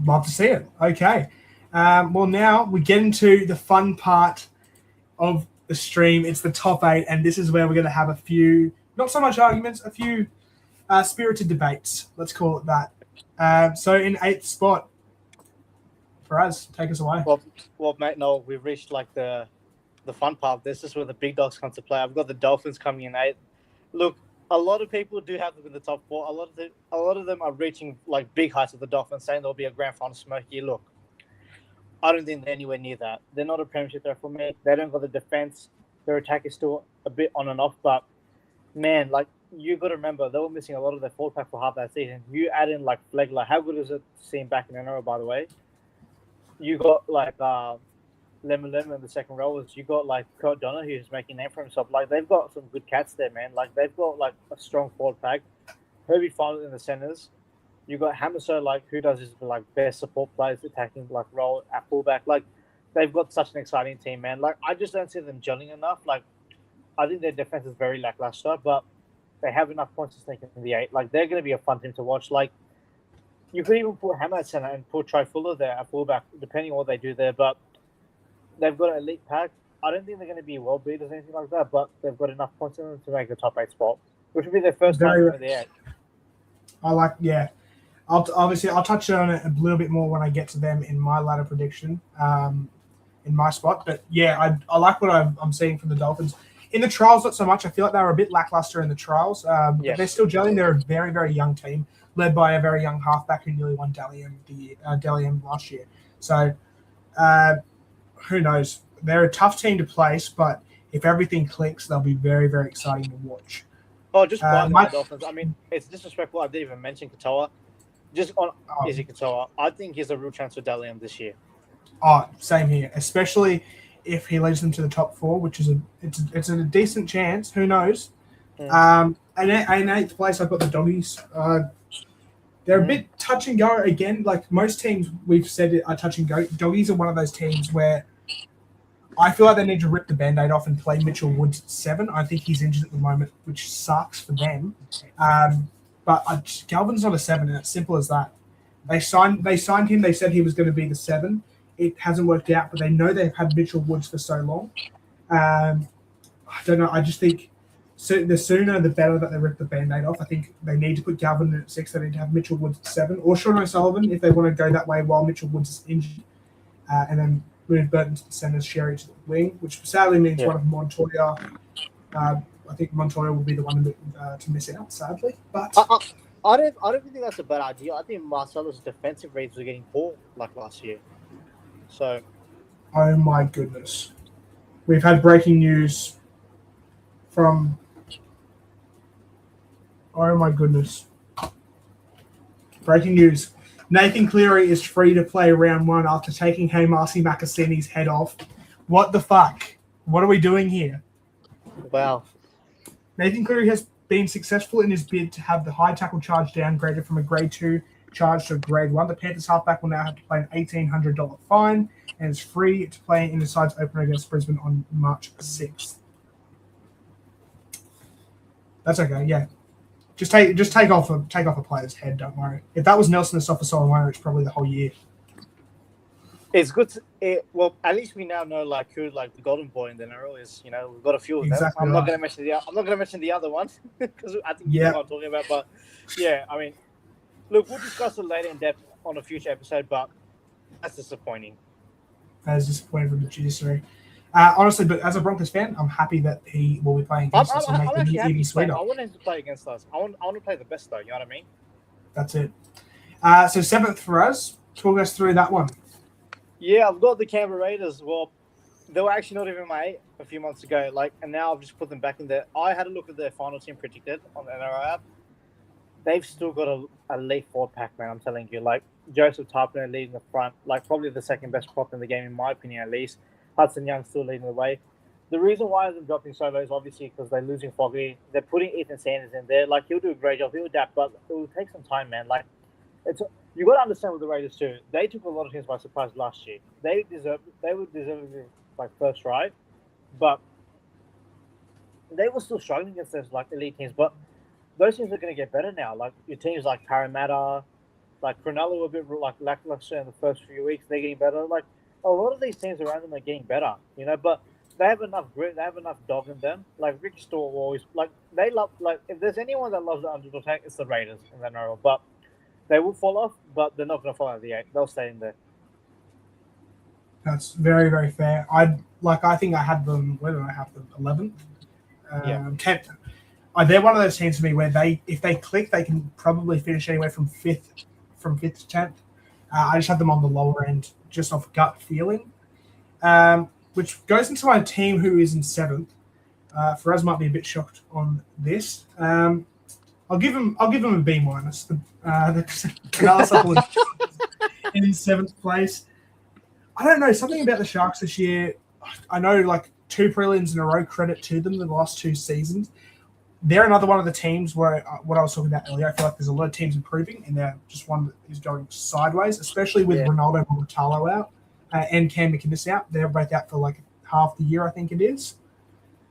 Love to see it. Okay. Well, now we get into the fun part of the stream. It's the top 8, and this is where we're going to have a few, not so much arguments, a few spirited debates. Let's call it that. So in 8th spot, Faraz, take us away. Well, mate, no, we've reached the fun part. This is where the big dogs come to play. I've got the Dolphins coming in 8th. Look, a lot of people do have them in the top 4. A lot of them are reaching big heights of the Dolphins, saying there'll be a grand final smoky. Look, I don't think they're anywhere near that. They're not a premiership there for me. They don't got the defense. Their attack is still a bit on and off, but man, you got to remember they were missing a lot of their forward pack for half that season. You add in like Flegler. How good is it to see him back in NRL, by the way? You got like Lemon in the second rowers. You got like Kurt Donaghy who's making a name for himself. Like they've got some good cats there, man. Like they've got like a strong forward pack. Herbie Farnell in the centers. You got Hamiso, like who does his like best support players attacking like role at fullback. Like they've got such an exciting team, man. Like I just don't see them gelling enough. Like I think their defense is very lackluster, but they have enough points to sneak in the 8. Like they're going to be a fun team to watch. Like you could even put Hammer at center and put Try Fuller there at fullback, depending on what they do there. But they've got an elite pack. I don't think they're going to be world beaters or anything like that, but they've got enough points in them to make a top 8 spot, which would be their first time in the 8. I like, yeah. I'll touch on it a little bit more when I get to them in my ladder prediction, in my spot. But yeah, I like what I'm seeing from the Dolphins. In the trials, not so much. I feel like they were a bit lackluster in the trials. But they're still gelling. They're a very, very young team, led by a very young halfback who nearly won Dally M last year. So who knows? They're a tough team to place, but if everything clicks, they'll be very, very exciting to watch. Oh, just quietly on the Dolphins. I mean, it's disrespectful. I didn't even mention Katoa. Just on Izzy Katoa, I think he's a real chance for Dally M this year. Oh, same here. Especially if he leads them to the top 4, which is it's a decent chance. Who knows? And in 8th place, I've got the Doggies. They're a bit touch and go again. Like most teams we've said are touch and go. Doggies are one of those teams where I feel like they need to rip the Band-Aid off and play Mitchell Woods at 7. I think he's injured at the moment, which sucks for them. But Galvin's not a 7, and it's simple as that. They signed him. They said he was going to be the 7. It hasn't worked out, but they know they've had Mitchell Woods for so long. I don't know. I just think the sooner the better that they rip the Band-Aid off. I think they need to put Galvin in at 6. They need to have Mitchell Woods at 7, or Sean O'Sullivan if they want to go that way while Mitchell Woods is injured, and then move Burton to the centre, Sherry to the wing, which sadly means one of Montoya. I think Montoya will be the one to miss out, sadly. But I don't think that's a bad idea. I think Marcelo's defensive rates were getting poor like last year. So, oh my goodness, we've had breaking news from. Oh my goodness, breaking news. Nathan Cleary is free to play round 1 after taking Marcy Makasini's head off. What the fuck? What are we doing here? Wow. Nathan Cleary has been successful in his bid to have the high tackle charge downgraded from a grade 2 charge to a grade 1. The Panthers halfback will now have to pay an $1,800 fine and is free to play in the side's opener against Brisbane on March 6th. That's okay, yeah. Just take off a player's head, don't worry. If that was Nelson Asafa-Solomona, it's probably the whole year. It's good. Well, at least we now know like who like the golden boy in the NRL is. You know, we've got a few of them. I'm not going to mention the other ones because I think you know what I'm talking about. But yeah, I mean, look, we'll discuss it later in depth on a future episode. But that's disappointing. That is disappointing from the judiciary. Honestly, but as a Broncos fan, I'm happy that he will be playing against us and make the news even sweeter. I want him to play against us. I want to play the best though. You know what I mean? That's it. So 7th for us. Talk us through that one. Yeah, I've got the Canberra Raiders. Well, they were actually not even my 8 a few months ago. And now I've just put them back in there. I had a look at their final team predicted on the NRL app. They've still got a elite forward pack, man. I'm telling you. Like Joseph Tarpner leading the front, like probably the second best prop in the game, in my opinion, at least. Hudson Young still leading the way. The reason why they're dropping so low is obviously because they're losing Fogarty. They're putting Ethan Sanders in there. Like he'll do a great job. He'll adapt, but it will take some time, man. Like you got to understand with the Raiders too. They took a lot of teams by surprise last year. They would deserve like first right, but they were still struggling against those like elite teams. But those teams are going to get better now. Like your teams like Parramatta, like Cronulla were a bit like lackluster in the first few weeks. They're getting better. Like a lot of these teams around them are getting better, you know. But they have enough grit. They have enough dog in them. Like Ricky Storr always like they love like if there's anyone that loves the underdog attack, it's the Raiders in the NRL. But they will fall off, but they're not going to fall out of the 8. They'll stay in there. That's very, very fair. I think I had them. Where did I have them? 11th, 10th. They're one of those teams for me where if they click, they can probably finish anywhere from 5th to 10th. I just have them on the lower end, just off gut feeling, which goes into my team who is in 7th. Faraz might be a bit shocked on this. I'll give him a B minus. The Cronulla supplement in 7th place. I don't know, something about the Sharks this year. I know, like, 2 prelims in a row, credit to them the last 2 seasons. They're another one of the teams where what I was talking about earlier. I feel like there's a lot of teams improving, and they're just one that is going sideways, especially with Ronaldo Mulitalo out and Cam McInnes out. They're both out for like half the year, I think it is.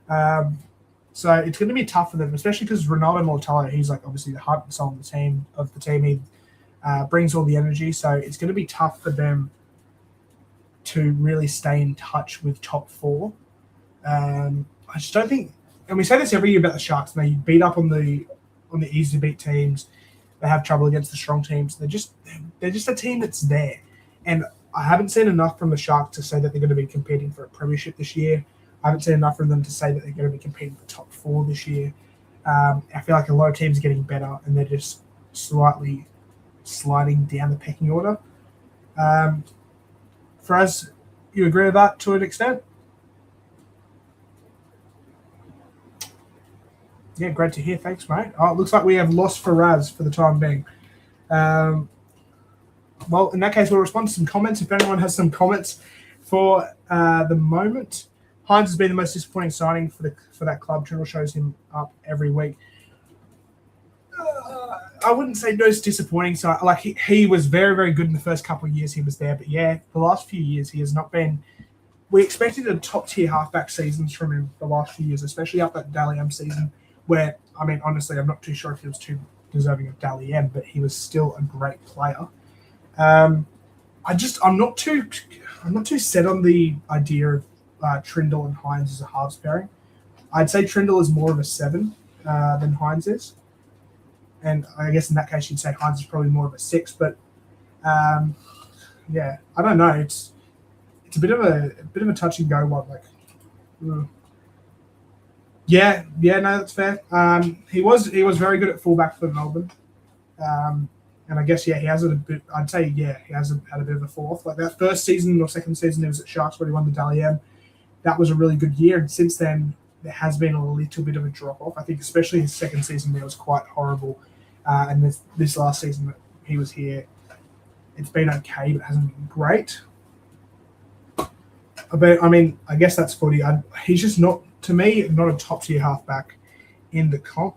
So it's going to be tough for them, especially because Ronaldo Mulitalo, he's like obviously the heart and soul of the team. He brings all the energy, so it's going to be tough for them to really stay in touch with top 4. I just don't think. And we say this every year about the Sharks. They beat up on the easy to beat teams. They have trouble against the strong teams. They're just a team that's there. And I haven't seen enough from the Sharks to say that they're going to be competing for a premiership this year. I haven't seen enough from them to say that they're going to be competing for top 4 this year. I feel like a lot of teams are getting better, and they're just slightly sliding down the pecking order. Faraz, you agree with that to an extent? Yeah, great to hear. Thanks, mate. Oh, it looks like we have lost Faraz for the time being. Well, in that case, we'll respond to some comments. If anyone has some comments for the moment. Hines has been the most disappointing signing for that club. Trindle shows him up every week. I wouldn't say most disappointing. So, like, he was very, very good in the first couple of years he was there. But, yeah, the last few years he has not been – we expected a top-tier halfback seasons from him the last few years, especially up that Dally M season where, I mean, honestly, I'm not too sure if he was too deserving of Dally M, but he was still a great player. I'm not too set on the idea of Trindle and Hines as a halves pairing. I'd say Trindle is more of a 7 than Hines is. And I guess in that case, you'd say Hines is probably more of a 6. But yeah, I don't know. It's a bit of a touch and go one. Like, yeah, no, that's fair. He was very good at fullback for Melbourne. And I guess, yeah, he has it a bit. I'd say, yeah, he has had a bit of a fall off. Like that first season or second season, he was at Sharks where he won the Dally M. That was a really good year. And since then, there has been a little bit of a drop off. I think, especially his second season, there was quite horrible. And this last season that he was here, it's been okay, but it hasn't been great. But I mean, I guess that's footy. He's just not, to me, not a top tier halfback in the comp.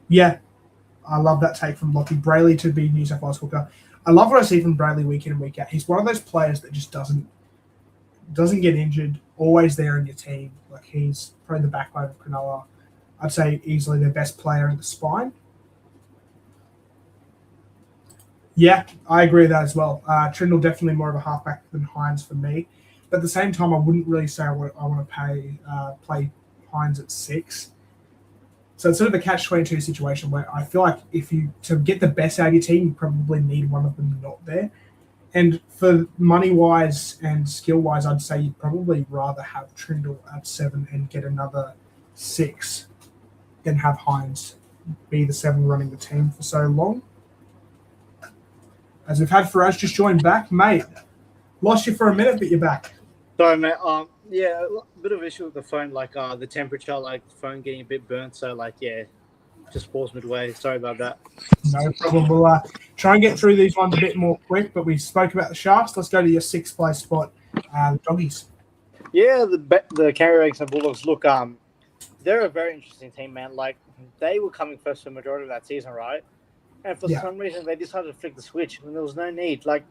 Yeah, I love that take from Lockie. Brayley to be New South Wales hooker. I love what I see from Brayley week in and week out. He's one of those players that just doesn't get injured, always there in your team. Like, he's probably the backbone of Cronulla. I'd say easily their best player in the spine. Yeah, I agree with that as well. Trindle definitely more of a halfback than Hines for me. But at the same time, I wouldn't really say I want to play Hines at 6. So it's sort of a catch-22 situation where I feel like to get the best out of your team, you probably need one of them not there. And for money-wise and skill-wise, I'd say you'd probably rather have Trindle at 7 and get another 6 than have Hines be the 7 running the team for so long. As we've had Faraz just joined back, mate. Lost you for a minute, but you're back. Sorry, mate. Yeah, a bit of issue with the phone, like the temperature, like the phone getting a bit burnt. So, like, yeah, just paused midway. Sorry about that. No problem. We'll try and get through these ones a bit more quick, but we spoke about the Sharks. Let's go to your 6th place spot, the Doggies. Yeah, the Canberra and Bulldogs, look, they're a very interesting team, man. Like, they were coming first for the majority of that season, right? And for some reason, they decided to flick the switch, and there was no need. Like,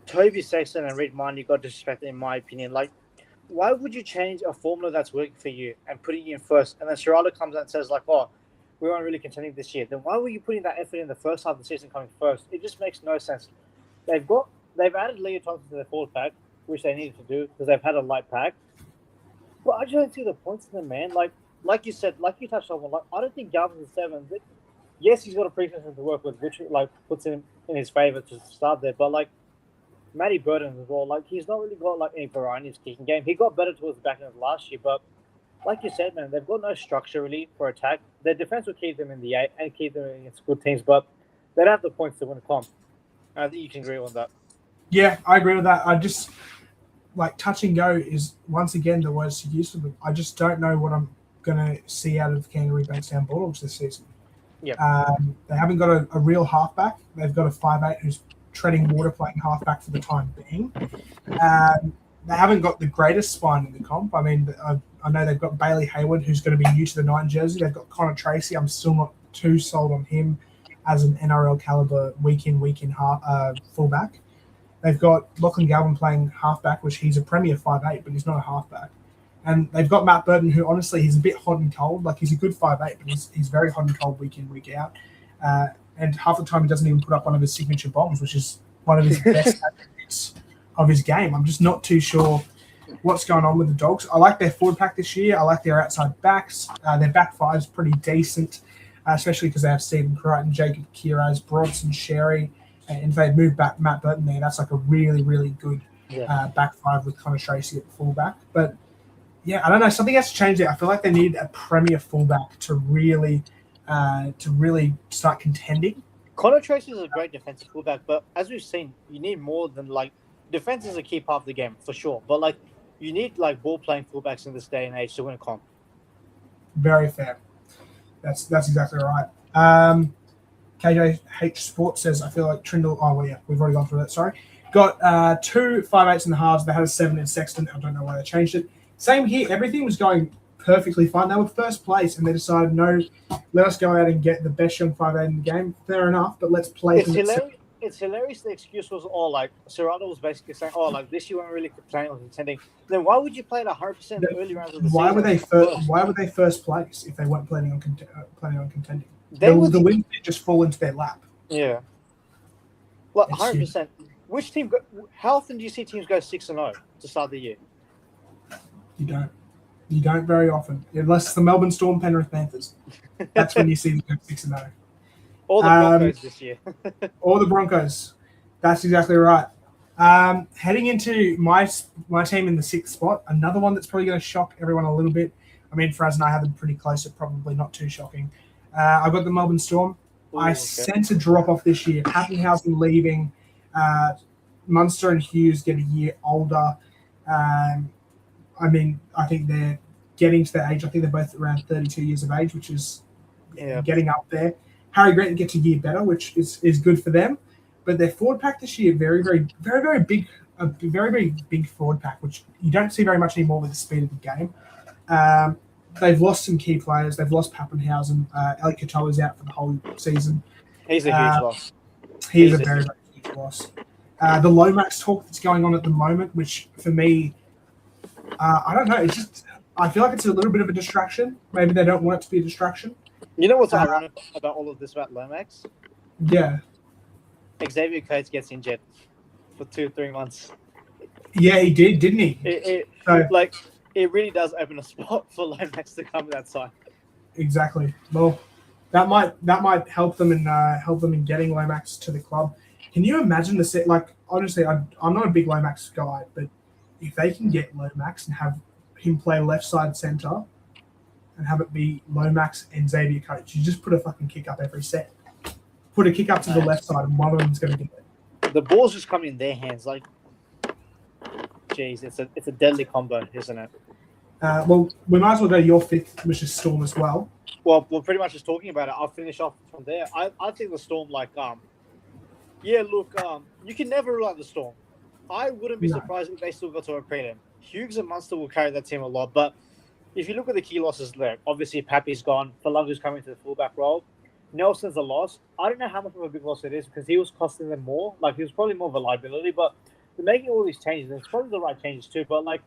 Toby Sexton and Reid Martin, you got disrespected, in my opinion. Like, why would you change a formula that's working for you and putting you in first? And then Sherrod comes out and says, like, oh, we weren't really contending this year. Then why were you putting that effort in the first half of the season coming first? It just makes no sense. They've added Leo Thompson to the forward pack, which they needed to do because they've had a light pack. But I just don't see the points in them, man. Like you said, like you touched on, like, I don't think Galvin's a 7. But yes, he's got a preseason to work with, which like puts him in his favour to start there. But like Matty Burton as well, like he's not really got like any variety in his kicking game. He got better towards the back end of last year, but like you said, man, they've got no structure really for attack. Their defense will keep them in the 8 and keep them against good teams, but they don't have the points to win a comp. I think you can agree on that. Yeah, I agree with that. like touch and go is once again the worst use of them. I just don't know what I'm gonna see out of Kangaroo Bankstown Bulldogs this season. Yep. They haven't got a real halfback. They've got a 5'8" who's treading water playing halfback for the time being. They haven't got the greatest spine in the comp. I mean, I know they've got Bailey Hayward, who's going to be new to the 9 jersey. They've got Connor Tracy. I'm still not too sold on him as an NRL caliber week in fullback. They've got Lachlan Galvin playing halfback, which he's a premier 5'8", but he's not a halfback. And they've got Matt Burton, who honestly he's a bit hot and cold. Like he's a good 5'8", but he's very hot and cold week in, week out. And half the time he doesn't even put up one of his signature bombs, which is one of his best attributes of his game. I'm just not too sure what's going on with the Dogs. I like their forward pack this year. I like their outside backs. Their back five's pretty decent, especially because they have Stephen Crichton, Jacob Kiraz, Bronson Sherry, and if they move back Matt Burton there, that's like a really, really good back five with Connor Tracy at fullback. But yeah, I don't know. Something has to change there. I feel like they need a premier fullback to really start contending. Connor Tracy is a great defensive fullback, but as we've seen, you need more than like defense is a key part of the game for sure. But like you need like ball playing fullbacks in this day and age to win a comp. Very fair. That's exactly right. KJH Sports says, I feel like Trindle. Oh, well, yeah, we've already gone through that. Sorry. Got 2 5'8" in the halves. They had a 7 in Sexton. I don't know why they changed it. Same here. Everything was going perfectly fine. They were first place, and they decided, no, let us go out and get the best young 5'8" in the game. Fair enough, but let's play. It's hilarious. The excuse was all like Serrano was basically saying, "Oh, like this, you weren't really planning on contending." Then why would you play it 100% in the early rounds of the season? Why were they first place if they weren't planning on contending? The wins did just fall into their lap. Yeah. Well, 100%. Which team? How often do you see teams go 6-0 to start the year? You don't. You don't very often, unless it's the Melbourne Storm, Penrith Panthers. That's when you see them go 6-0. Or the Broncos this year. Or the Broncos. That's exactly right. Heading into my team in the 6th spot, another one that's probably going to shock everyone a little bit. I mean, Fraz and I have them pretty close, so probably not too shocking. I've got the Melbourne Storm. I sense a drop-off this year. Pappenhausen leaving. Munster and Hughes get a year older. I mean, I think they're getting to that age. I think they're both around 32 years of age, which is getting up there. Harry Grant gets a year better, which is good for them. But their forward pack this year, very, very, very, very big, a very, very big forward pack, which you don't see very much anymore with the speed of the game. They've lost some key players. They've lost Pappenhausen. Elliot Katoa's out for the whole season. He's a huge loss. He's a very, very huge loss. The Lomax talk that's going on at the moment, which for me, I don't know. It's just I feel like it's a little bit of a distraction. Maybe they don't want it to be a distraction. You know what's ironic about all of this about Lomax? Yeah. Xavier Coates gets injured for 2-3 months. Yeah, he did, didn't he? It really does open a spot for Lomax to come to that side. Exactly. Well, that might help them in getting Lomax to the club. Can you imagine the set? Like, honestly, I'm not a big Lomax guy, but if they can get Lomax and have him play left side center and have it be Lomax and Xavier Coates, you just put a fucking kick up every set. Put a kick up to the left side, and one of them's going to get it. The ball's just coming in their hands. Like, geez, it's a deadly combo, isn't it? Well, we might as well go to your 5th, which is Storm as well. Well, we're pretty much just talking about it. I'll finish off from there. I think the Storm, you can never rule out the Storm. I wouldn't be surprised if they still got to a prelim. Hughes and Munster will carry that team a lot, but if you look at the key losses there, obviously Pappy's gone, Falungu's coming to the fullback role. Nelson's a loss. I don't know how much of a big loss it is because he was costing them more. Like, he was probably more of a liability, but they're making all these changes, and it's probably the right changes too, but like,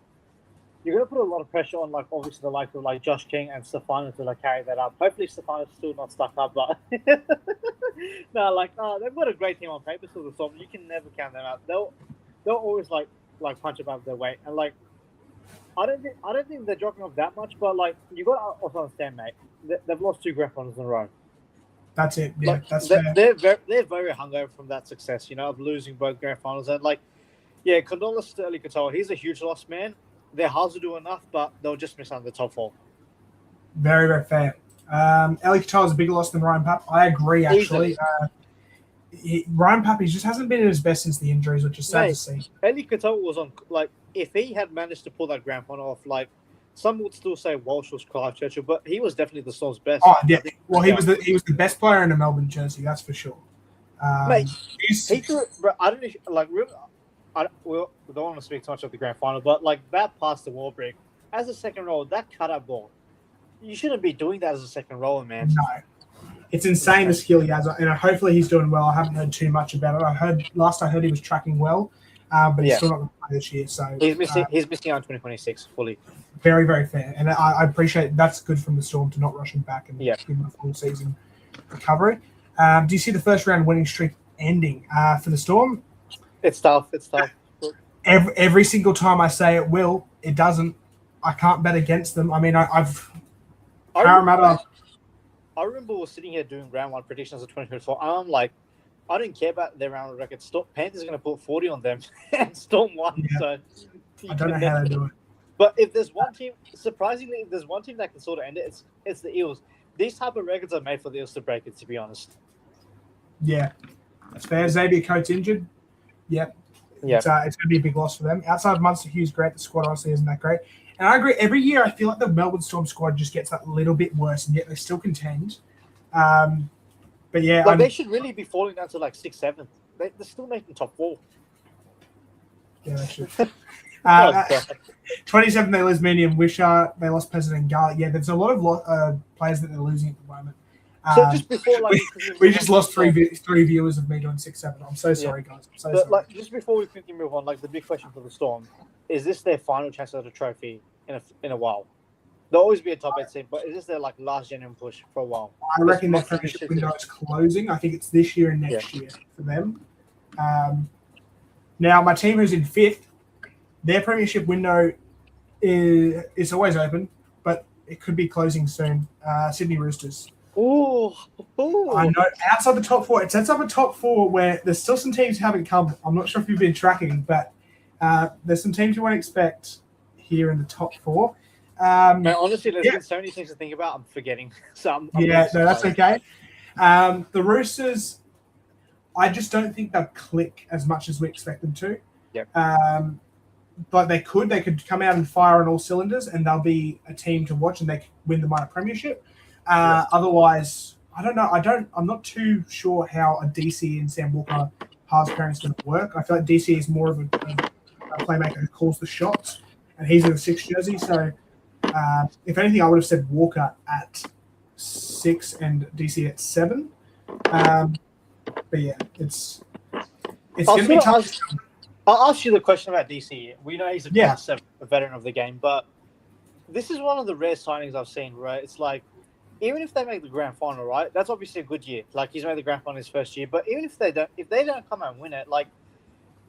you're going to put a lot of pressure on, like, obviously the likes of, like, Josh King and Stefano to, like, carry that up. Hopefully Stefano's still not stuck up, but they've got a great team on paper, so the Storm, you can never count them out. They'll always, like punch above their weight, and, like, I don't think they're dropping off that much, but, like, you got to also understand, mate, they've lost 2 grand finals in a row. That's it. Yeah, like, that's fair. They're very hungover from that success, of losing both grand finals. And, condolences to Eli Katoa. He's a huge loss, man. Their halves will do enough, but they'll just miss on the top 4. Very, very fair. Eli Katoa is a bigger loss than Ryan Papp. I agree, actually. Ryan Papp, he just hasn't been at his best since the injuries, which is sad to see. Eli Katoa was on, if he had managed to pull that grand final off, like some would still say Walsh was Clive Churchill, but he was definitely the Storm's best. Oh yeah. I think- Well, he was the best player in a Melbourne jersey, that's for sure. Mate, he's- he threw. Bro, I don't know, like really. We don't want to speak too much of the grand final, but like that pass to Warbrick as a second row, that cutout ball, you shouldn't be doing that as a second rower, man. no. It's insane the skill he has, and hopefully he's doing well. I haven't heard too much about it. Last I heard he was tracking well, but he's Yeah. still not going to play this year. So He's missing. He's missing out on 2026 fully. very, very fair, and I appreciate that's good from the Storm to not rush him back and Yeah. give him a full season recovery. Do you see the first round winning streak ending for the Storm? It's tough. It's tough. Every single time I say it will, it doesn't. I can't bet against them. I mean, I've Parramatta. I remember we were sitting here doing round one predictions of 2024, and I'm like, I don't care about their round record. Panthers are going to put 40 on them, and Storm won. Yeah. So I don't know how they do it. But if there's one team, surprisingly, if there's one team that can sort of end it, it's the Eels. These type of records are made for the Eels to break it, to be honest. Yeah, that's fair. Xavier Coates injured. Yep. Yeah. It's going to be a big loss for them. Outside of Munster Hughes, great. The squad honestly isn't that great. And I agree. Every year, I feel like the Melbourne Storm squad just gets that little bit worse, and yet they still contend. But yeah, Like they should really be falling down to like 6th, 7th. They're still making top 4. yeah, they should. Oh, God. 27th, they lose Medium Wisher. They lost President Garlick. Yeah, there's a lot of players that they're losing at the moment. So just before, like, we just lost three viewers of me doing 6-7. I'm so sorry, guys. I'm so but sorry. like just before we quickly move on, like the big question for the Storm is: this their final chance at a trophy in a while? There'll always be a top 8 team, but is this their like last genuine push for a while? I reckon their premiership window is closing. I think it's this year and next year for them. Now, my team who's in 5th, their premiership window is always open, but it could be closing soon. Sydney Roosters. Ooh. I know outside the top 4, it sets up a top 4 where there's still some teams who haven't come. I'm not sure if you've been tracking, but there's some teams you won't expect here in the top 4. Man, honestly, there's been so many things to think about. I'm forgetting. So I'm yeah, really no, that's surprised. okay. The Roosters, I just don't think they'll click as much as we expect them to. Yep. But they could come out and fire on all cylinders, and they'll be a team to watch, and they could win the minor premiership. Otherwise, I don't know. I'm not too sure how a DC and Sam Walker halves pairing is going to work. I feel like DC is more of a playmaker who calls the shots, and he's in the 6 jersey. So, if anything, I would have said Walker at 6 and DC at 7. But yeah, it's going to be tough. I'll ask you the question about DC. We know he's a Yeah. class 7 veteran of the game, but this is one of the rare signings I've seen, right? It's like, even if they make the grand final, right? That's obviously a good year. Like, he's made the grand final his first year. But even if they don't come out and win it, like,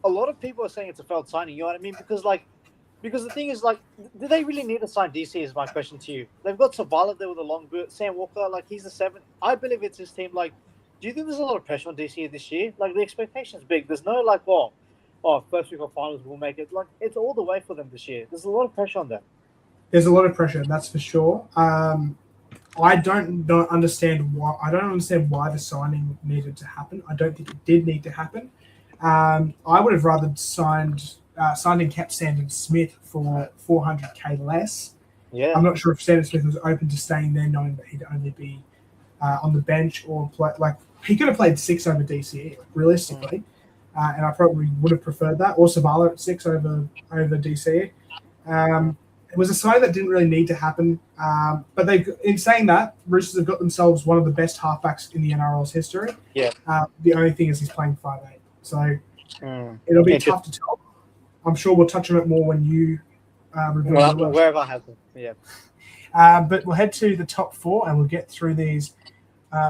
a lot of people are saying it's a failed signing. You know what I mean? Because the thing is, like, do they really need to sign DC is my question to you. They've got Savala there with a long boot. Sam Walker, like, he's the 7. I believe it's his team. Like, do you think there's a lot of pressure on DC this year? Like, the expectation's big. There's no, like, first week of finals, we'll make it. Like, it's all the way for them this year. There's a lot of pressure on them. There's a lot of pressure, that's for sure. I don't understand why. I don't understand why the signing needed to happen. I don't think it did need to happen. I would have rather signed and kept Sandon Smith for $400K less. Yeah. I'm not sure if Sandon Smith was open to staying there, knowing that he'd only be on the bench or play. Like, he could have played 6 over DCE, realistically, and I probably would have preferred that, or Savala at 6 over DCE. It was a sign that didn't really need to happen. But in saying that, Roosters have got themselves one of the best halfbacks in the NRL's history. Yeah. The only thing is he's playing 5'8". So it'll be tough to tell. I'm sure we'll touch on it more when you review it. Wherever I have them. Yeah. But we'll head to the top 4 and we'll get through these.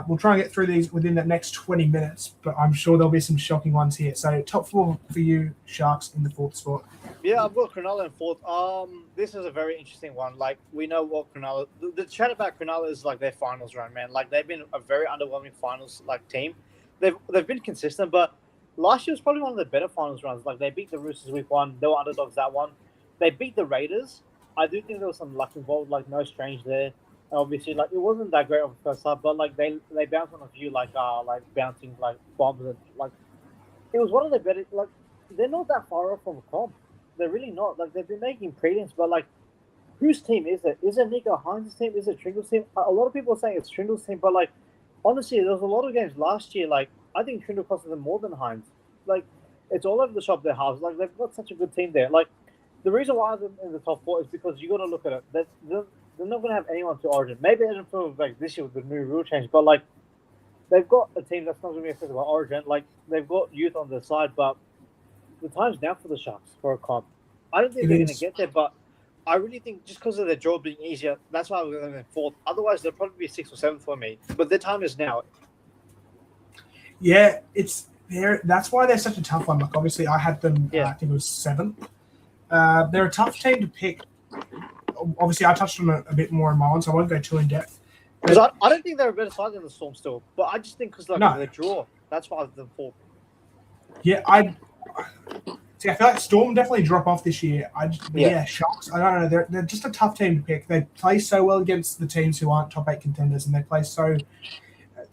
We'll try and get through these within the next 20 minutes, but I'm sure there'll be some shocking ones here. So top 4 for you, Sharks, in the 4th spot. Yeah, I've got Cronulla in 4th. This is a very interesting one. Like, we know what Cronulla... The chat about Cronulla is, like, their finals run, man. Like, they've been a very underwhelming finals, like, team. They've been consistent, but last year was probably one of the better finals runs. Like, they beat the Roosters week 1. They were underdogs that one. They beat the Raiders. I do think there was some luck involved, like, no strange there. Obviously, like, it wasn't that great of a first half, but, like, they bounced on a few, like bouncing, like, bombs. And, like, it was one of the better... Like, they're not that far off from a comp. they're really not. Like they've been making prelims, but like, whose team is it? Is it Nico Hines' team? Is it Trindle's team? A lot of people are saying it's Trindle's team, but like, honestly, there was a lot of games last year. Like, I think Trindle costed them more than Hines. Like, it's all over the shop. Their halves. Like, they've got such a good team there. Like, the reason why they're in the top 4 is because you got to look at it. They're not going to have anyone to Origin. Maybe Edinburgh like this year with the new rule change, but like, they've got a team that's not going to be affected by Origin. Like, they've got youth on their side, but the time's now for the Sharks for a comp. I don't think they're going to get there, but I really think just because of their draw being easier, that's why we're going to be 4th. Otherwise, they'll probably be 6th or 7th for me. But their time is now. Yeah, it's there. That's why they're such a tough one. Like, obviously, I had them. Yeah. I think it was 7th. They're a tough team to pick. Obviously, I touched on it a bit more in my own, so I won't go too in depth. Because I don't think they're a better side than the Storm still, but I just think because like their draw, that's why they're 4th. Yeah, I feel like Storm definitely drop off this year. Sharks. I don't know. They're just a tough team to pick. They play so well against the teams who aren't top 8 contenders, and they play so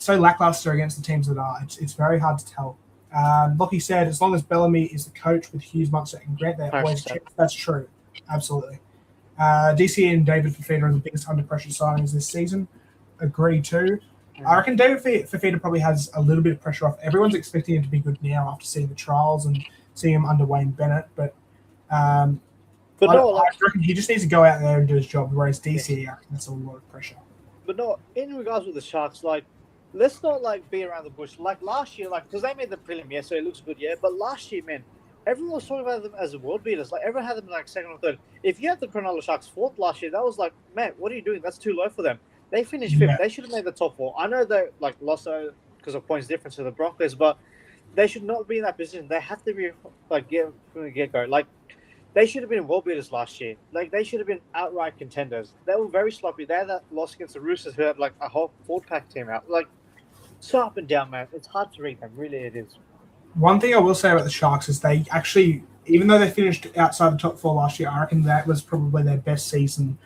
lackluster against the teams that are. It's very hard to tell. Like you said, as long as Bellamy is the coach with Hughes, Munster, and Grant, they're always chips. That's true. Absolutely. DC and David Fafita are the biggest under pressure signings this season. Agree too. I reckon David Fafita probably has a little bit of pressure off. Everyone's expecting him to be good now after seeing the trials and seeing him under Wayne Bennett, but I reckon he just needs to go out there and do his job. Whereas DC, I reckon that's a lot of pressure. But no, in regards with the Sharks, like, let's not like be around the bush. Like last year, like because they made the prelim, so it looks good, But last year, man, everyone was talking about them as world beaters. Like everyone had them like 2nd or 3rd. If you had the Cronulla Sharks 4th last year, that was like, man, what are you doing? That's too low for them. They finished 5th. Yeah. They should have made the top 4. I know they like lost because of points difference to the Broncos, but they should not be in that position. They have to be like from the get go. Like they should have been world beaters last year. Like they should have been outright contenders. They were very sloppy. They had that loss against the Roosters, who had like a whole 4-pack team out. Like so up and down, man. It's hard to read them. Really, it is. One thing I will say about the Sharks is they actually, even though they finished outside the top 4 last year, I reckon that was probably their best season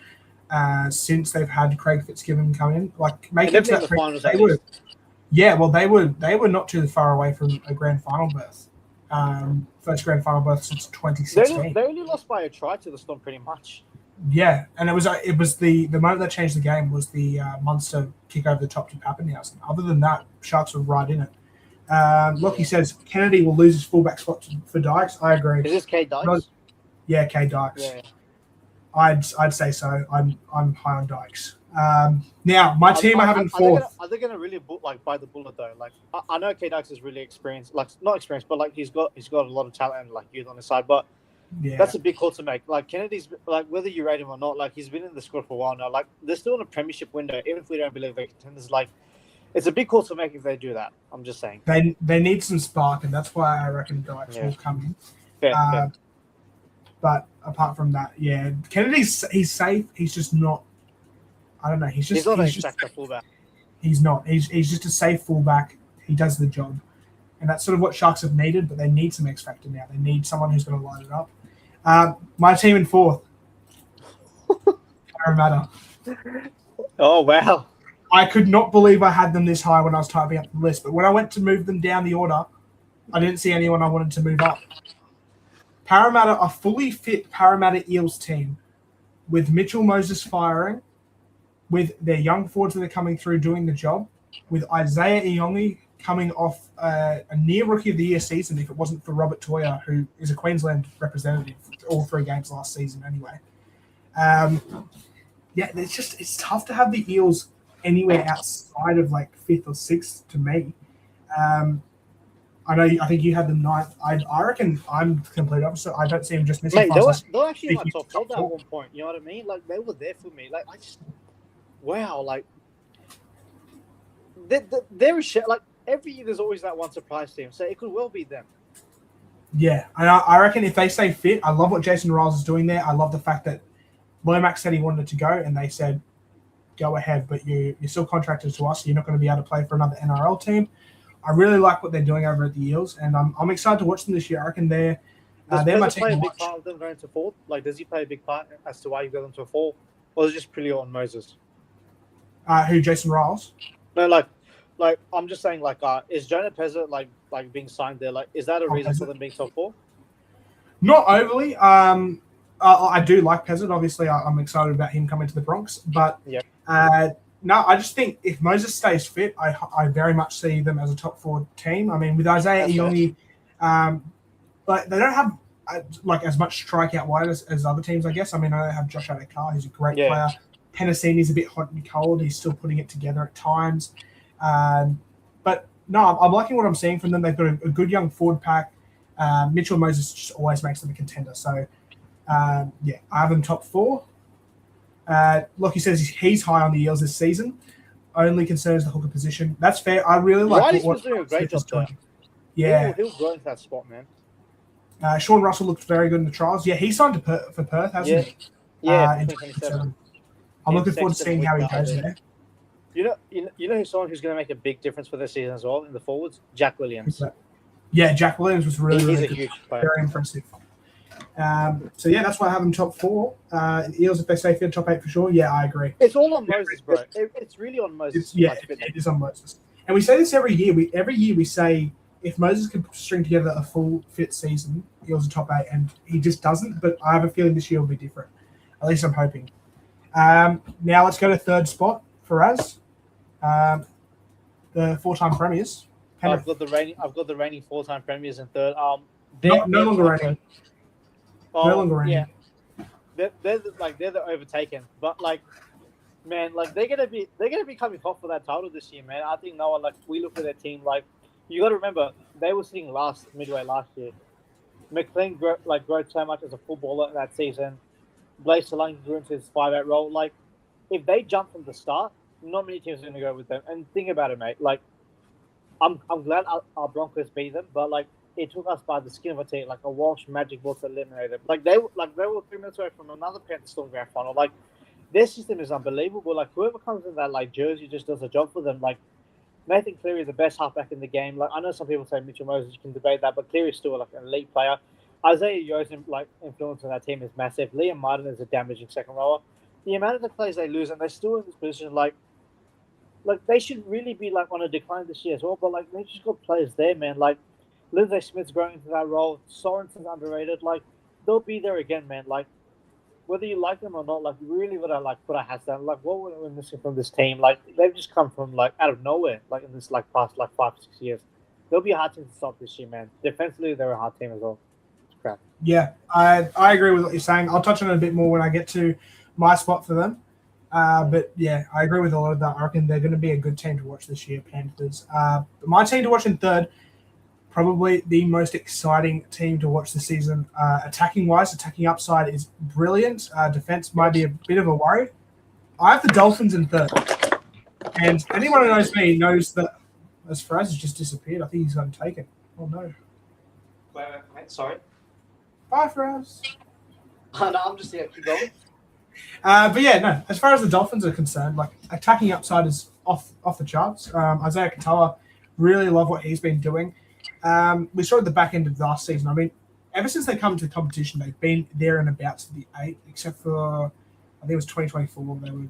since they've had Craig Fitzgibbon come in. Like making it to the finals, they were not too far away from a grand final berth. First grand final berth since 2016. They only lost by a try to the Storm, pretty much. Yeah, and it was the moment that changed the game was the Munster kick over the top to Pappenhausen. Other than that, Sharks were right in it. Lockie says Kennedy will lose his fullback spot for Dykes. I agree. Is this K Dykes? Yeah, K Dykes. Yeah. I'd say so. I'm high on Dykes. Now my team I have in 4th. Are they gonna really bite the bullet though? Like I know K Dykes is really experienced, like not experienced, but like he's got a lot of talent and like youth on his side. But that's a big call to make. Like Kennedy's like whether you rate him or not, like he's been in the squad for a while now. Like they're still in a premiership window, even if we don't believe they're contenders. Like it's a big call to make if they do that. I'm just saying. They need some spark, and that's why I reckon Dykes will come in. Fair. But apart from that, yeah, Kennedy's he's safe. He's just not. I don't know. He's not a fullback. He's not. He's just a safe fullback. He does the job, and that's sort of what Sharks have needed. But they need some X factor now. They need someone who's going to light it up. My team in 4th, Parramatta. Oh wow! I could not believe I had them this high when I was typing up the list. But when I went to move them down the order, I didn't see anyone I wanted to move up. Parramatta, a fully fit Parramatta Eels team with Mitchell Moses firing, with their young forwards that are coming through doing the job, with Isaiah Iongi coming off a near Rookie of the Year season if it wasn't for Robert Toya, who is a Queensland representative all 3 games last season anyway. It's tough to have the Eels anywhere outside of like 5th or 6th to me. I think you had them 9th. I reckon I'm the complete opposite. I don't see them just missing. Mate, they were actually in my top 4 at one point. You know what I mean? Like they were there for me. Like wow. Like there is shit. Like every year, there's always that one surprise team. So it could well be them. Yeah, and I reckon if they stay fit, I love what Jason Riles is doing there. I love the fact that Lomax said he wanted to go, and they said, "Go ahead, but you're still contracted to us. So you're not going to be able to play for another NRL team." I really like what they're doing over at the Eels, and I'm excited to watch them this year. I reckon they're my team. Does he play a big part of them going to 4th? Like, does he play a big part as to why you got them to a 4th, or is it just purely on Moses? Who, Jason Riles? No, like I'm just saying, like, is Jonah Pezza like being signed there? Like, is that a reason for them being top 4? Not overly. I do like Peasant. Obviously, I'm excited about him coming to the Bronx. But no, I just think if Moses stays fit, I very much see them as a top 4 team. I mean, with Isaiah Iongi, but they don't have like as much strikeout wide as other teams, I guess. I mean, I have Josh Adokar, who's a great player. Tennessini's a bit hot and cold. He's still putting it together at times. But no, I'm liking what I'm seeing from them. They've got a good young forward pack. Mitchell Moses just always makes them a contender. So, I have them top 4. Lockie says he's high on the Eels this season. Only concerns the hooker position. That's fair. I really like Riley's was doing a great job there. Yeah. He'll grow into that spot, man. Sean Russell looked very good in the trials. Yeah, he signed for Perth, hasn't he? Yeah, in 2027. I'm looking forward to seeing how he goes there. You know who's someone who's going to make a big difference for this season as well in the forwards? Jack Williams. Yeah, Jack Williams was really He's really a good. huge player. Very impressive. So that's why I have them top 4. Eels, if they stay fit, top 8 for sure. Yeah, I agree. It's all on Moses, bro. It's really on Moses. It is on Moses. And we say this every year. Every year we say if Moses can string together a full fit season, Eels are top 8, and he just doesn't. But I have a feeling this year will be different. At least I'm hoping. Now let's go to third spot for us. The 4-time premiers. I've got the reigning 4-time premiers in third. No longer reigning. No longer reigning. Yeah, they're the overtaken, but man, they're gonna be coming hot for that title this year, man. I think Noah, we look at their team, you got to remember they were sitting midway last year. McLean grew so much as a footballer that season. Blaise Solanke grew into his 5-8 role. If they jump from the start, not many teams are going to go with them. And think about it, mate. I'm glad our Broncos beat them, but it took us by the skin of our teeth, a Walsh magic ball to eliminate them. They were 3 minutes away from another Panthers Storm grand final. Their system is unbelievable. Whoever comes in that jersey just does a job for them. Nathan Cleary is the best halfback in the game. I know some people say Mitchell Moses, you can debate that, but Cleary is still an elite player. Isaiah Yo's influence on that team is massive. Liam Martin is a damaging second rower. The amount of the players they lose, and they're still in this position, they should really be on a decline this year as well. But they just got players there, man. Lindsay Smith's growing into that role. Sorensen's underrated. They'll be there again, man. Whether you like them or not, really what I put our hats down. What we're missing from this team? They've just come from out of nowhere. In this past 5 or 6 years, they'll be a hard team to stop this year, man. Defensively, they're a hard team as well. It's crap. Yeah, I agree with what you're saying. I'll touch on it a bit more when I get to my spot for them. But yeah, I agree with a lot of that. I reckon they're going to be a good team to watch this year, Panthers. My team to watch in third, probably the most exciting team to watch this season. Attacking upside is brilliant. Defense might be a bit of a worry. I have the Dolphins in third. And anyone who knows me knows that as Faraz has just disappeared. I think he's going to take it. Oh no. Wait, sorry. Bye, Faraz. Oh, no, I'm just here. Keep going. But yeah, no. As far as the Dolphins are concerned, attacking upside is off the charts. Isaiah Katoa, really love what he's been doing. We saw at the back end of last season. I mean, ever since they come to the competition, they've been there and about to the 8, except for I think it was 2024. They were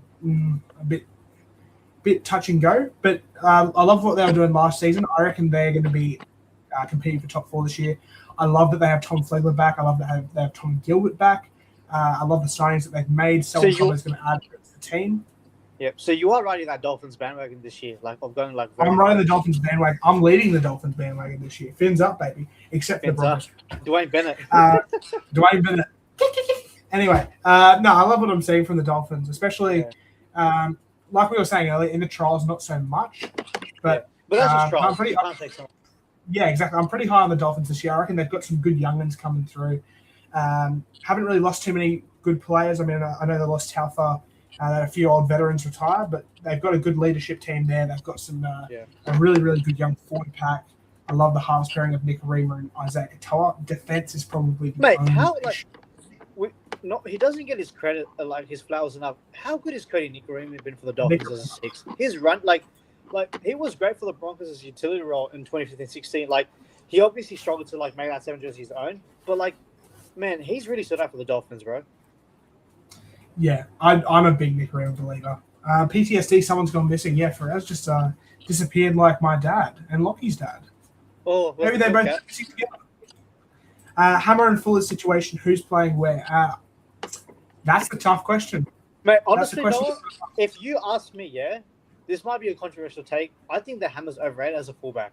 a bit touch and go. But I love what they were doing last season. I reckon they're going to be competing for top 4 this year. I love that they have Tom Flegler back. I love that they have Tom Gilbert back. I love the signings that they've made. Selwyn is going to add to the team. Yep. So you are riding that Dolphins bandwagon this year, of going I'm riding the Dolphins bandwagon. I'm leading the Dolphins bandwagon this year. Fins up, baby. Except for the Broncos. Dwayne Bennett. Dwayne Bennett. Anyway, no, I love what I'm seeing from the Dolphins, especially like we were saying earlier in the trials, not so much, but that's just trials. I'm pretty. Yeah, exactly. I'm pretty high on the Dolphins this year. I reckon they've got some good young ones coming through. Haven't really lost too many good players. I mean, I know they lost Taufa. A few old veterans retired, but they've got a good leadership team there. They've got some a really, really good young forward pack. I love the halves pairing of Nick Rima and Isaiah Katoa. Defense is probably the only he doesn't get his credit, his flowers enough. How good has Cody Nikorima been for the Dolphins as a 6? His run, he was great for the Broncos as a utility role in 2015-16. He obviously struggled to make that 7 jersey his own, but man, he's really stood out for the Dolphins, bro. Yeah, I'm a big Nick Rima believer. PTSD, someone's gone missing. Yeah, Faraz just disappeared like my dad and Lockie's dad. Oh, maybe they both missing together. Hammer and Fuller's situation, who's playing where? That's the tough question. Mate, That's the honestly, question. Noah, if you ask me, this might be a controversial take. I think that Hammer's overrated as a fullback.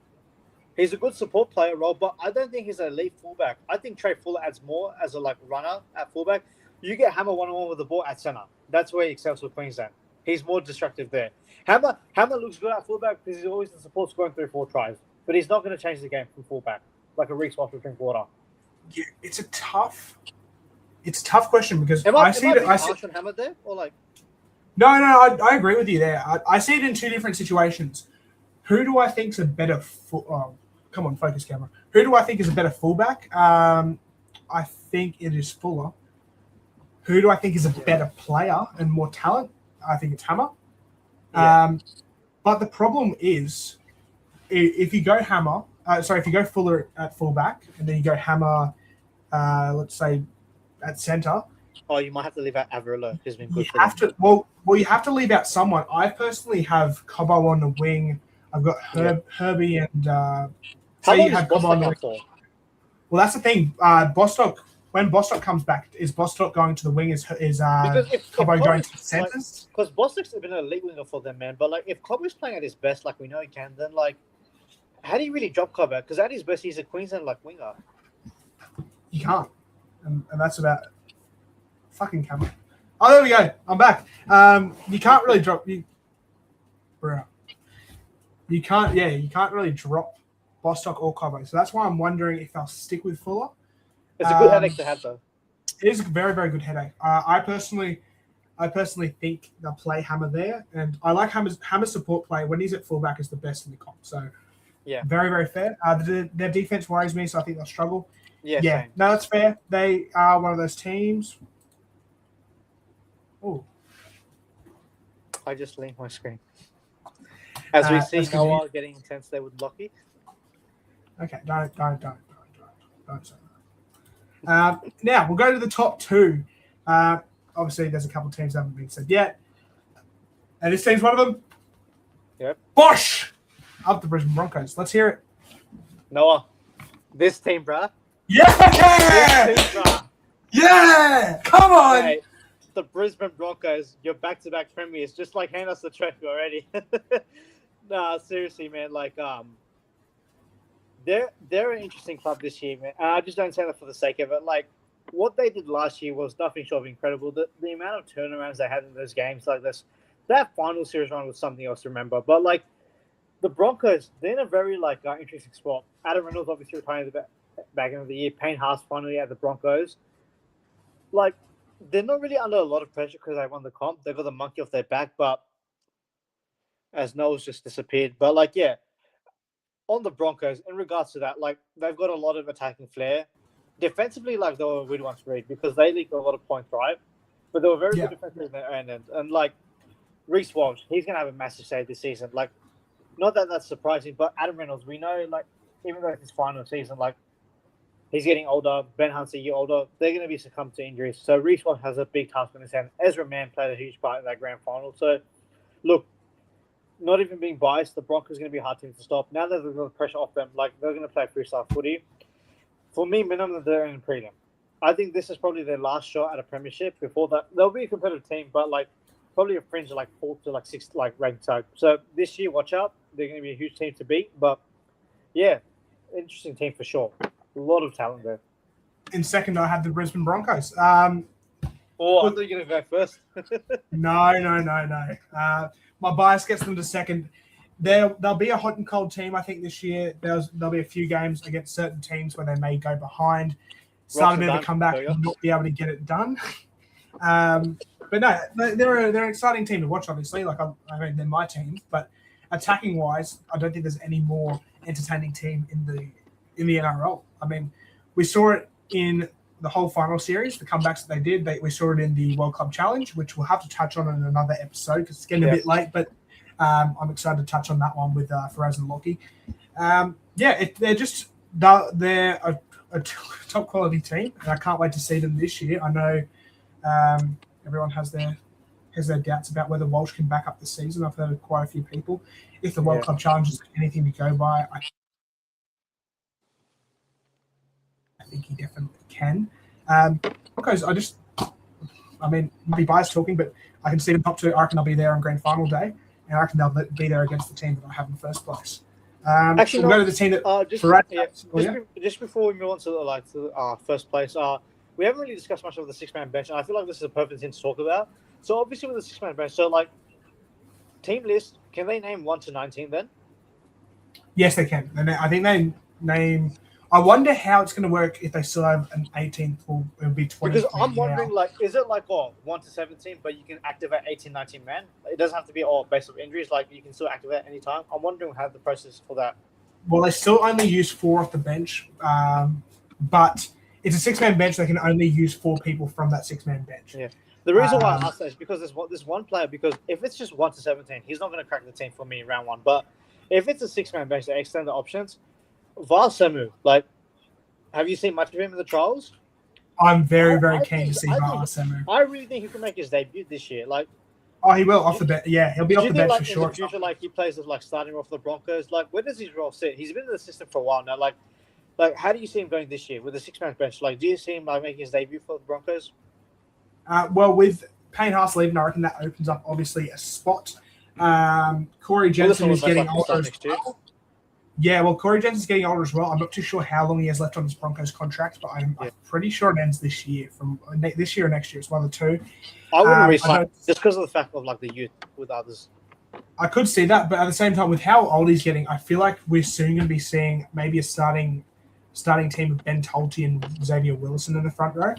He's a good support player role, but I don't think he's an elite fullback. I think Trey Fuller adds more as a runner at fullback. You get Hammer one-on-one with the ball at center. That's where he excels with Queensland. He's more destructive there. Hammer looks good at fullback because he's always in support scoring 3-4 tries. But he's not going to change the game from fullback like a Reece Walsh with Drinkwater. Yeah, it's a tough question because Am I see being it. I see. harsh on Hammer there, or like? No, I agree with you there. I see it in two different situations. Who do I think is a better come on, focus camera. Who do I think is a better fullback? I think it is Fuller. Who do I think is a better player and more talent? I think it's Hammer. Yeah. But the problem is, if you go if you go Fuller at fullback and then you go Hammer, let's say at center. Oh, you might have to leave out Averillo, who's been good You for have them. to. Well, you have to leave out someone. I personally have Cobbo on the wing. I've got Herbie and. How Say long you is have Cobbo on the Bostock wing. out for? Well, that's the thing. Bostock. When Bostock comes back, is Bostock going to the wing? Is Because if Cobbo going Cobbo's, to the centers? Because Bostock's been an elite winger for them, man. But like, if Cobbo's playing at his best, like we know he can, then like, how do you really drop Cobbo? Because at his best, he's a Queensland like winger. You can't, and that's about it. Fucking camera. Oh, there we go. I'm back. You can't really drop you. Bro. You can't really drop Bostock or Cobbo. So that's why I'm wondering if they'll stick with Fuller. It's a good headache to have, though. It is a very, very good headache. I personally think they'll play Hammer there, and I like Hammer's support play when he's at fullback is the best in the comp. So Yeah. very, very fair. Their defense worries me, so I think they'll struggle. Yeah, Yeah, same. no, that's fair. They are one of those teams. Oh, I just linked my screen. As we see that's 'cause Noah getting intense there with Lockie. okay. Don't say that. Now we'll go to the top two. Obviously, there's a couple of teams that haven't been said yet, and this team's one of them. Yep. Bosh! Up the Brisbane Broncos. Let's hear it. Noah, this team, bruh. Yeah! This team, bruh. Yeah! Come on! Hey, the Brisbane Broncos, your back-to-back premiers, just like hand us the trophy already. Nah, seriously, man. Like, they're an interesting club this year, man. And I just don't say that for the sake of it. Like, what they did last year was nothing short of incredible. The amount of turnarounds they had in those games, like this, that final series run was something else to remember. But like, the Broncos, they're in a very interesting spot. Adam Reynolds obviously retiring at the back end of the year. Payne Haas finally at the Broncos. Like, they're not really under a lot of pressure because they won the comp. They've got the monkey off their back, but as Noah's just disappeared. But like, yeah, on the Broncos, in regards to that, like, they've got a lot of attacking flair. Defensively, like, they were a weird one to read because they leaked a lot of points, right? But they were very good defensively in their own end. And like, Reece Walsh, he's going to have a massive save this season. Like, not that that's surprising, but Adam Reynolds, we know, like, even though it's his final season, like, he's getting older. Ben Hunt's a year older. They're going to be succumbed to injuries. So Reece Walsh has a big task in his hand. Ezra Mann played a huge part in that grand final. So, look, not even being biased, the Broncos are going to be a hard team to stop. Now that they've got the pressure off them, like, they're going to play freestyle footy. For me, minimum, they're in prelim. I think this is probably their last shot at a premiership. Before that, they'll be a competitive team, but like probably a fringe of like 4th to like 6th like ranked side. So this year, watch out. They're going to be a huge team to beat. But yeah, interesting team for sure. A lot of talent there. In second, I had the Brisbane Broncos. Oh, I thought you were going to go first. No. My bias gets them to second. They'll be a hot and cold team, I think, this year. There'll be a few games against certain teams where they may go behind, start a bit of a comeback and not be able to get it done. But no, they're an exciting team to watch, obviously. Like, I mean, they're my team. But attacking-wise, I don't think there's any more entertaining team in the NRL. I mean, we saw it in the whole final series, the comebacks that they did. We saw it in the World Club Challenge, which we'll have to touch on in another episode because it's getting a bit late. But I'm excited to touch on that one with Faraz and Lockie. They're a top quality team, and I can't wait to see them this year. I know everyone has their doubts about whether Walsh can back up the season. I've heard quite a few people. If the World Club Challenge is anything to go by, I think he definitely can. Broncos, I mean, might be biased talking, but I can see them top two. I reckon they'll be there on grand final day, and I reckon they'll be there against the team that I have in first place. Actually, we'll go to the team that just before we move on to first place, we haven't really discussed much of the six-man bench, and I feel like this is a perfect thing to talk about. So obviously with the six-man bench, so like team list, can they name 1 to 19 then? Yes, they can. And I think they name. I wonder how it's going to work if they still have an 18th pool. It would be 20. Because I'm wondering, like, is it like 1 to 17, but you can activate 18, 19 men? It doesn't have to be all based on injuries. Like, you can still activate any time. I'm wondering how the process for that. Well, they still only use 4 off the bench, but it's a 6-man bench. They can only use 4 people from that 6-man bench. Yeah. The reason why I ask that is because there's one player. Because if it's just 1 to 17, he's not going to crack the team for me in round 1. But if it's a 6-man bench, they extend the options. Varsemu, like, have you seen much of him in the trials? I'm very, very keen to see Varsemu. I really think he can make his debut this year. Like, he will off the bench. Yeah, he'll be off the bench for sure. In the future, like he plays as like starting off the Broncos. Like, where does his role sit? He's been in the system for a while now. Like, how do you see him going this year with the 6-man bench? Like, do you see him like making his debut for the Broncos? Well, with Payne Haas leaving, I reckon that opens up obviously a spot. Corey Jensen is getting older as well. Yeah, well, Corey Jensen's getting older as well. I'm not too sure how long he has left on his Broncos contract, but I'm pretty sure it ends this year. From this year or next year, it's one of the two. I wouldn't resign just because of the fact of like the youth with others. I could see that, but at the same time, with how old he's getting, I feel like we're soon going to be seeing maybe a starting team of Ben Tolte and Xavier Willison in the front row.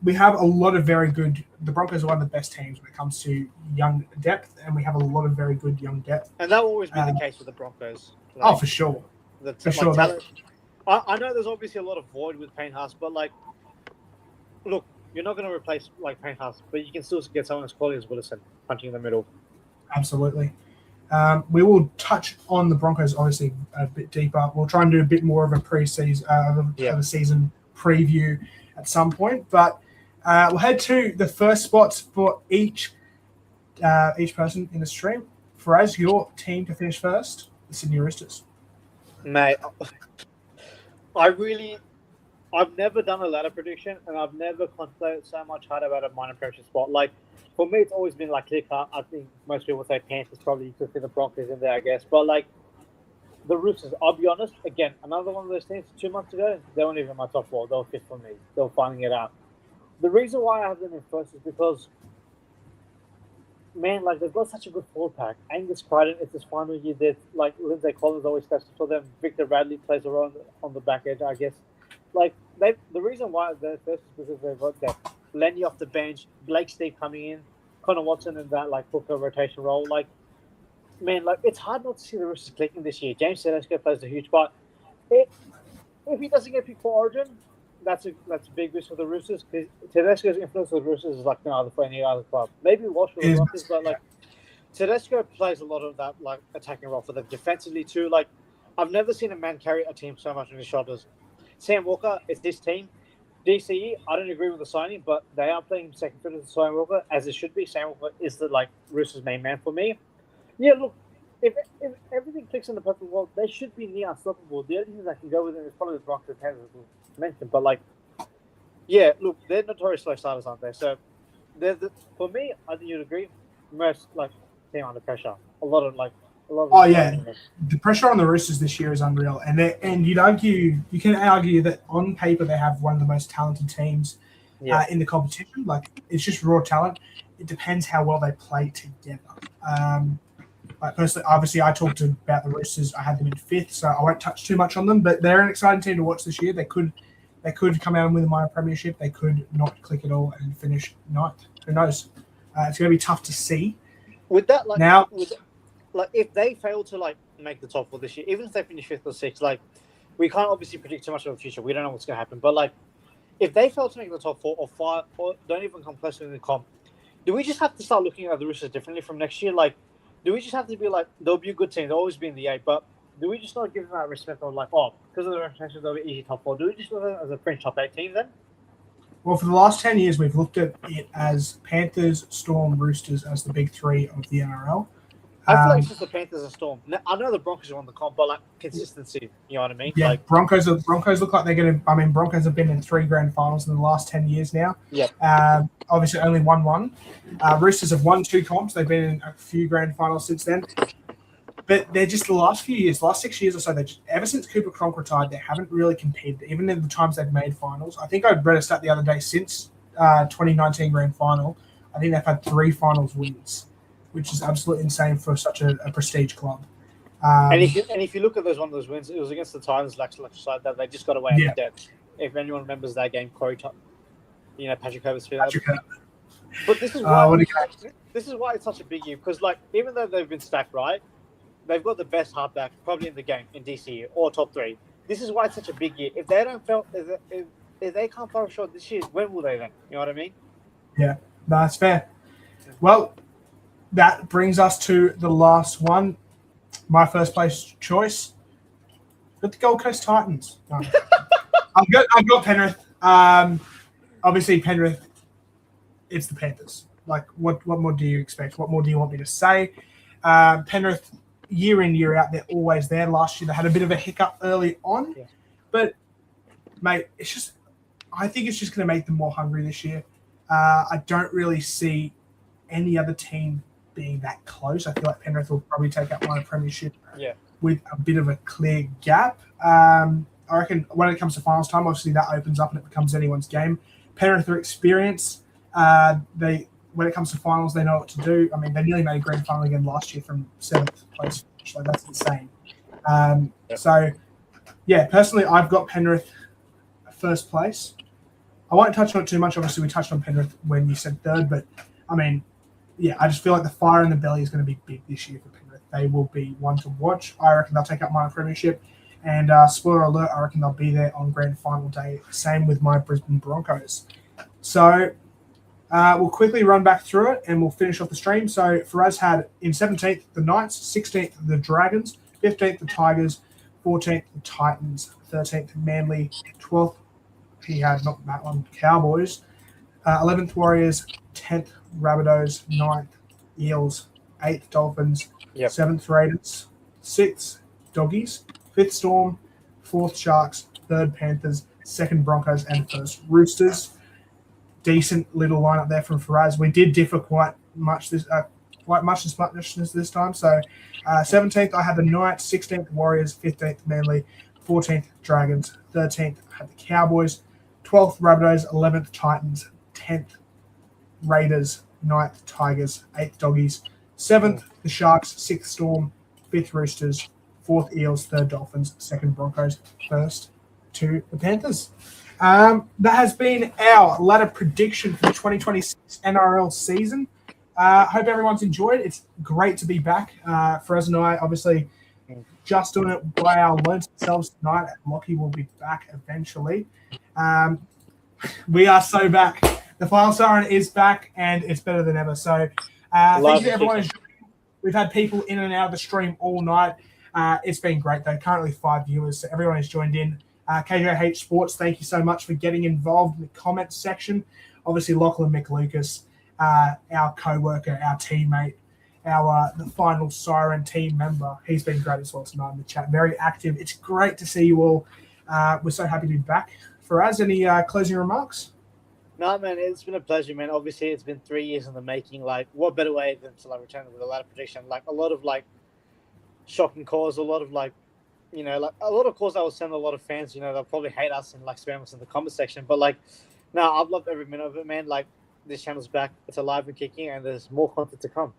We have a lot of very good. The Broncos are one of the best teams when it comes to young depth, and we have a lot of very good young depth. And that will always be the case with the Broncos. Like, for sure. I know there's obviously a lot of void with Payne Haas, but like, look, you're not going to replace like Payne Haas, but you can still get someone as quality as Willison punching in the middle. Absolutely. We will touch on the Broncos obviously a bit deeper. We'll try and do a bit more of a pre-season, of a season preview at some point, but we'll head to the first spots for each person in the stream. Faraz, your team to finish first, the Sydney Roosters. Mate, I've never done a ladder prediction, and I've never contemplated so much hard about a minor premiership spot. Like, for me, it's always been like clear cut. I think most people would say Panthers, probably you could see the Broncos in there, I guess. But like the Roosters, I'll be honest, again, another one of those teams 2 months ago, they weren't even in my top 4. They were 5th for me. They were finding it out. The reason why I have them in first is because, man, like they've got such a good forward pack. Angus Crichton, it's his final year. There's like Lindsay Collins always steps for them. Victor Radley plays a role on the back edge, I guess. Like the reason why they're first is because they've got that Lenny off the bench, Blake Steve coming in, Connor Watson in that like hooker rotation role. Like, man, like it's hard not to see the Roosters clicking this year. James Tedesco plays a huge part. If he doesn't get picked for Origin, that's a big risk for the Roosters because Tedesco's influence with the Roosters is like no other for any other club. Maybe Walsh for the Rockets, but like Tedesco plays a lot of that like attacking role for them defensively too. Like I've never seen a man carry a team so much on his shoulders. Sam Walker, it's this team. DCE, I don't agree with the signing, but they are playing second fiddle to Sam Walker as it should be. Sam Walker is the like Roosters' main man for me. Yeah, look, if everything clicks in the perfect world, they should be near unstoppable. The only thing that can go with them is probably the Broncos, as mentioned. But like, yeah, look, they're notorious slow starters, aren't they? So, for me, I think you'd agree. Most like team under pressure. A lot of. Oh yeah, the pressure on the Roosters this year is unreal, and you can argue that on paper they have one of the most talented teams in the competition. Like it's just raw talent. It depends how well they play together. Like personally, obviously, I talked about the Roosters. I had them in 5th, so I won't touch too much on them. But they're an exciting team to watch this year. They could come out and win the minor premiership. They could not click at all and finish 9th. Who knows? It's going to be tough to see. With that, like now. Like if they fail to like make the top 4 this year, even if they finish 5th or 6th, like we can't obviously predict too much of the future. We don't know what's going to happen. But like if they fail to make the top 4 or 5 or don't even come close to the comp, do we just have to start looking at the Roosters differently from next year? Like, do we just have to be like they'll be a good team, they'll always be in the 8, but do we just not give them that respect of like, oh, because of the reputation they'll be easy top 4? Do we just look at them as a fringe top 8 team then? Well, for the last 10 years, we've looked at it as Panthers, Storm, Roosters as the big 3 of the NRL. I feel like Um, it's just the Panthers and Storm. Now, I know the Broncos are on the comp, but like consistency, you know what I mean? Yeah, Like, Broncos look like they're going to. I mean, Broncos have been in 3 grand finals in the last 10 years now. Yep. Obviously, only won one. Roosters have won 2 comps. They've been in a few grand finals since then. But they're just the last few years, last 6 years or so, ever since Cooper Cronk retired, they haven't really competed, even in the times they've made finals. I think I read a stat the other day, since 2019 grand final, I think they've had 3 finals wins, which is absolutely insane for such a prestige club. and if you look at one of those wins, it was against the Titans, like that they just got away Yeah. with that. If anyone remembers that game, Patrick Cobbersfield. Patrick Herbert. But this is why what do you this is why it's such a big year, because like even though they've been stacked, right, they've got the best halfback probably in the game in DCU or top 3. This is why it's such a big year. If they don't if they can't fall short this year, when will they then? You know what I mean? No, that's fair. Well, that brings us to the last one. My first place choice. Got the Gold Coast Titans. No. I've got Penrith. Obviously, Penrith, it's the Panthers. Like, what more do you expect? What more do you want me to say? Penrith, year in, year out, they're always there. Last year, they had a bit of a hiccup early on. Yeah. But, mate, I think it's just going to make them more hungry this year. I don't really see any other team being that close. I feel like Penrith will probably take up one premiership with a bit of a clear gap. I reckon when it comes to finals time, obviously that opens up and it becomes anyone's game. Penrith are experienced. When it comes to finals, they know what to do. I mean, they nearly made a grand final again last year from 7th place. So that's insane. So, yeah, personally, I've got Penrith first place. I won't touch on it too much. Obviously, we touched on Penrith when you said third, but I mean, yeah, I just feel like the fire in the belly is going to be big this year for Penrith. They will be one to watch. I reckon they'll take up my premiership. And spoiler alert, I reckon they'll be there on grand final day. Same with my Brisbane Broncos. So we'll quickly run back through it and we'll finish off the stream. So Faraz had in 17th the Knights, 16th the Dragons, 15th the Tigers, 14th the Titans, 13th Manly, 12th he had not that one Cowboys, 11th Warriors, 10th Rabbitohs, 9th Eels, 8th Dolphins, 7th Raiders, 6th Doggies, 5th Storm, 4th Sharks, 3rd Panthers, 2nd Broncos, and 1st Roosters. Decent little lineup there from Faraz. We did differ quite much this time. So 17th I had the Knights, 16th Warriors, 15th Manly, 14th Dragons, 13th I had the Cowboys, 12th Rabbitohs, 11th Titans, 10th Raiders, 9th Tigers, 8th Doggies, 7th the Sharks, 6th Storm, 5th Roosters, 4th Eels, 3rd Dolphins, 2nd Broncos, 1st to the Panthers. That has been our ladder prediction for the 2026 NRL season. Hope everyone's enjoyed. It's great to be back. Faraz and I, obviously, just doing it by our lonesome selves tonight. Lockie will be back eventually. We are so back. The Final Siren is back, and it's better than ever. So thank you to everyone who's joined. We've had people in and out of the stream all night. It's been great, though. Currently 5 viewers, so everyone has joined in. KJH Sports, thank you so much for getting involved in the comments section. Obviously, Lachlan McLucas, our co-worker, our teammate, the Final Siren team member. He's been great as well tonight in the chat. Very active. It's great to see you all. We're so happy to be back. Faraz, any closing remarks? No, man, it's been a pleasure, man. Obviously, it's been 3 years in the making. Like, what better way than to return with a ladder prediction? Like, a lot of shocking calls, a lot of a lot of calls I will send a lot of fans. They'll probably hate us and spam us in the comment section. But no, I've loved every minute of it, man. This channel's back, it's alive and kicking, and there's more content to come.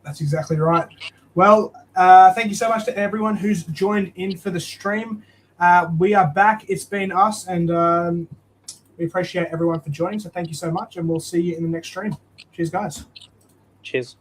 That's exactly right. Well, thank you so much to everyone who's joined in for the stream. We are back. It's been us, and we appreciate everyone for joining. So thank you so much, and we'll see you in the next stream. Cheers, guys. Cheers.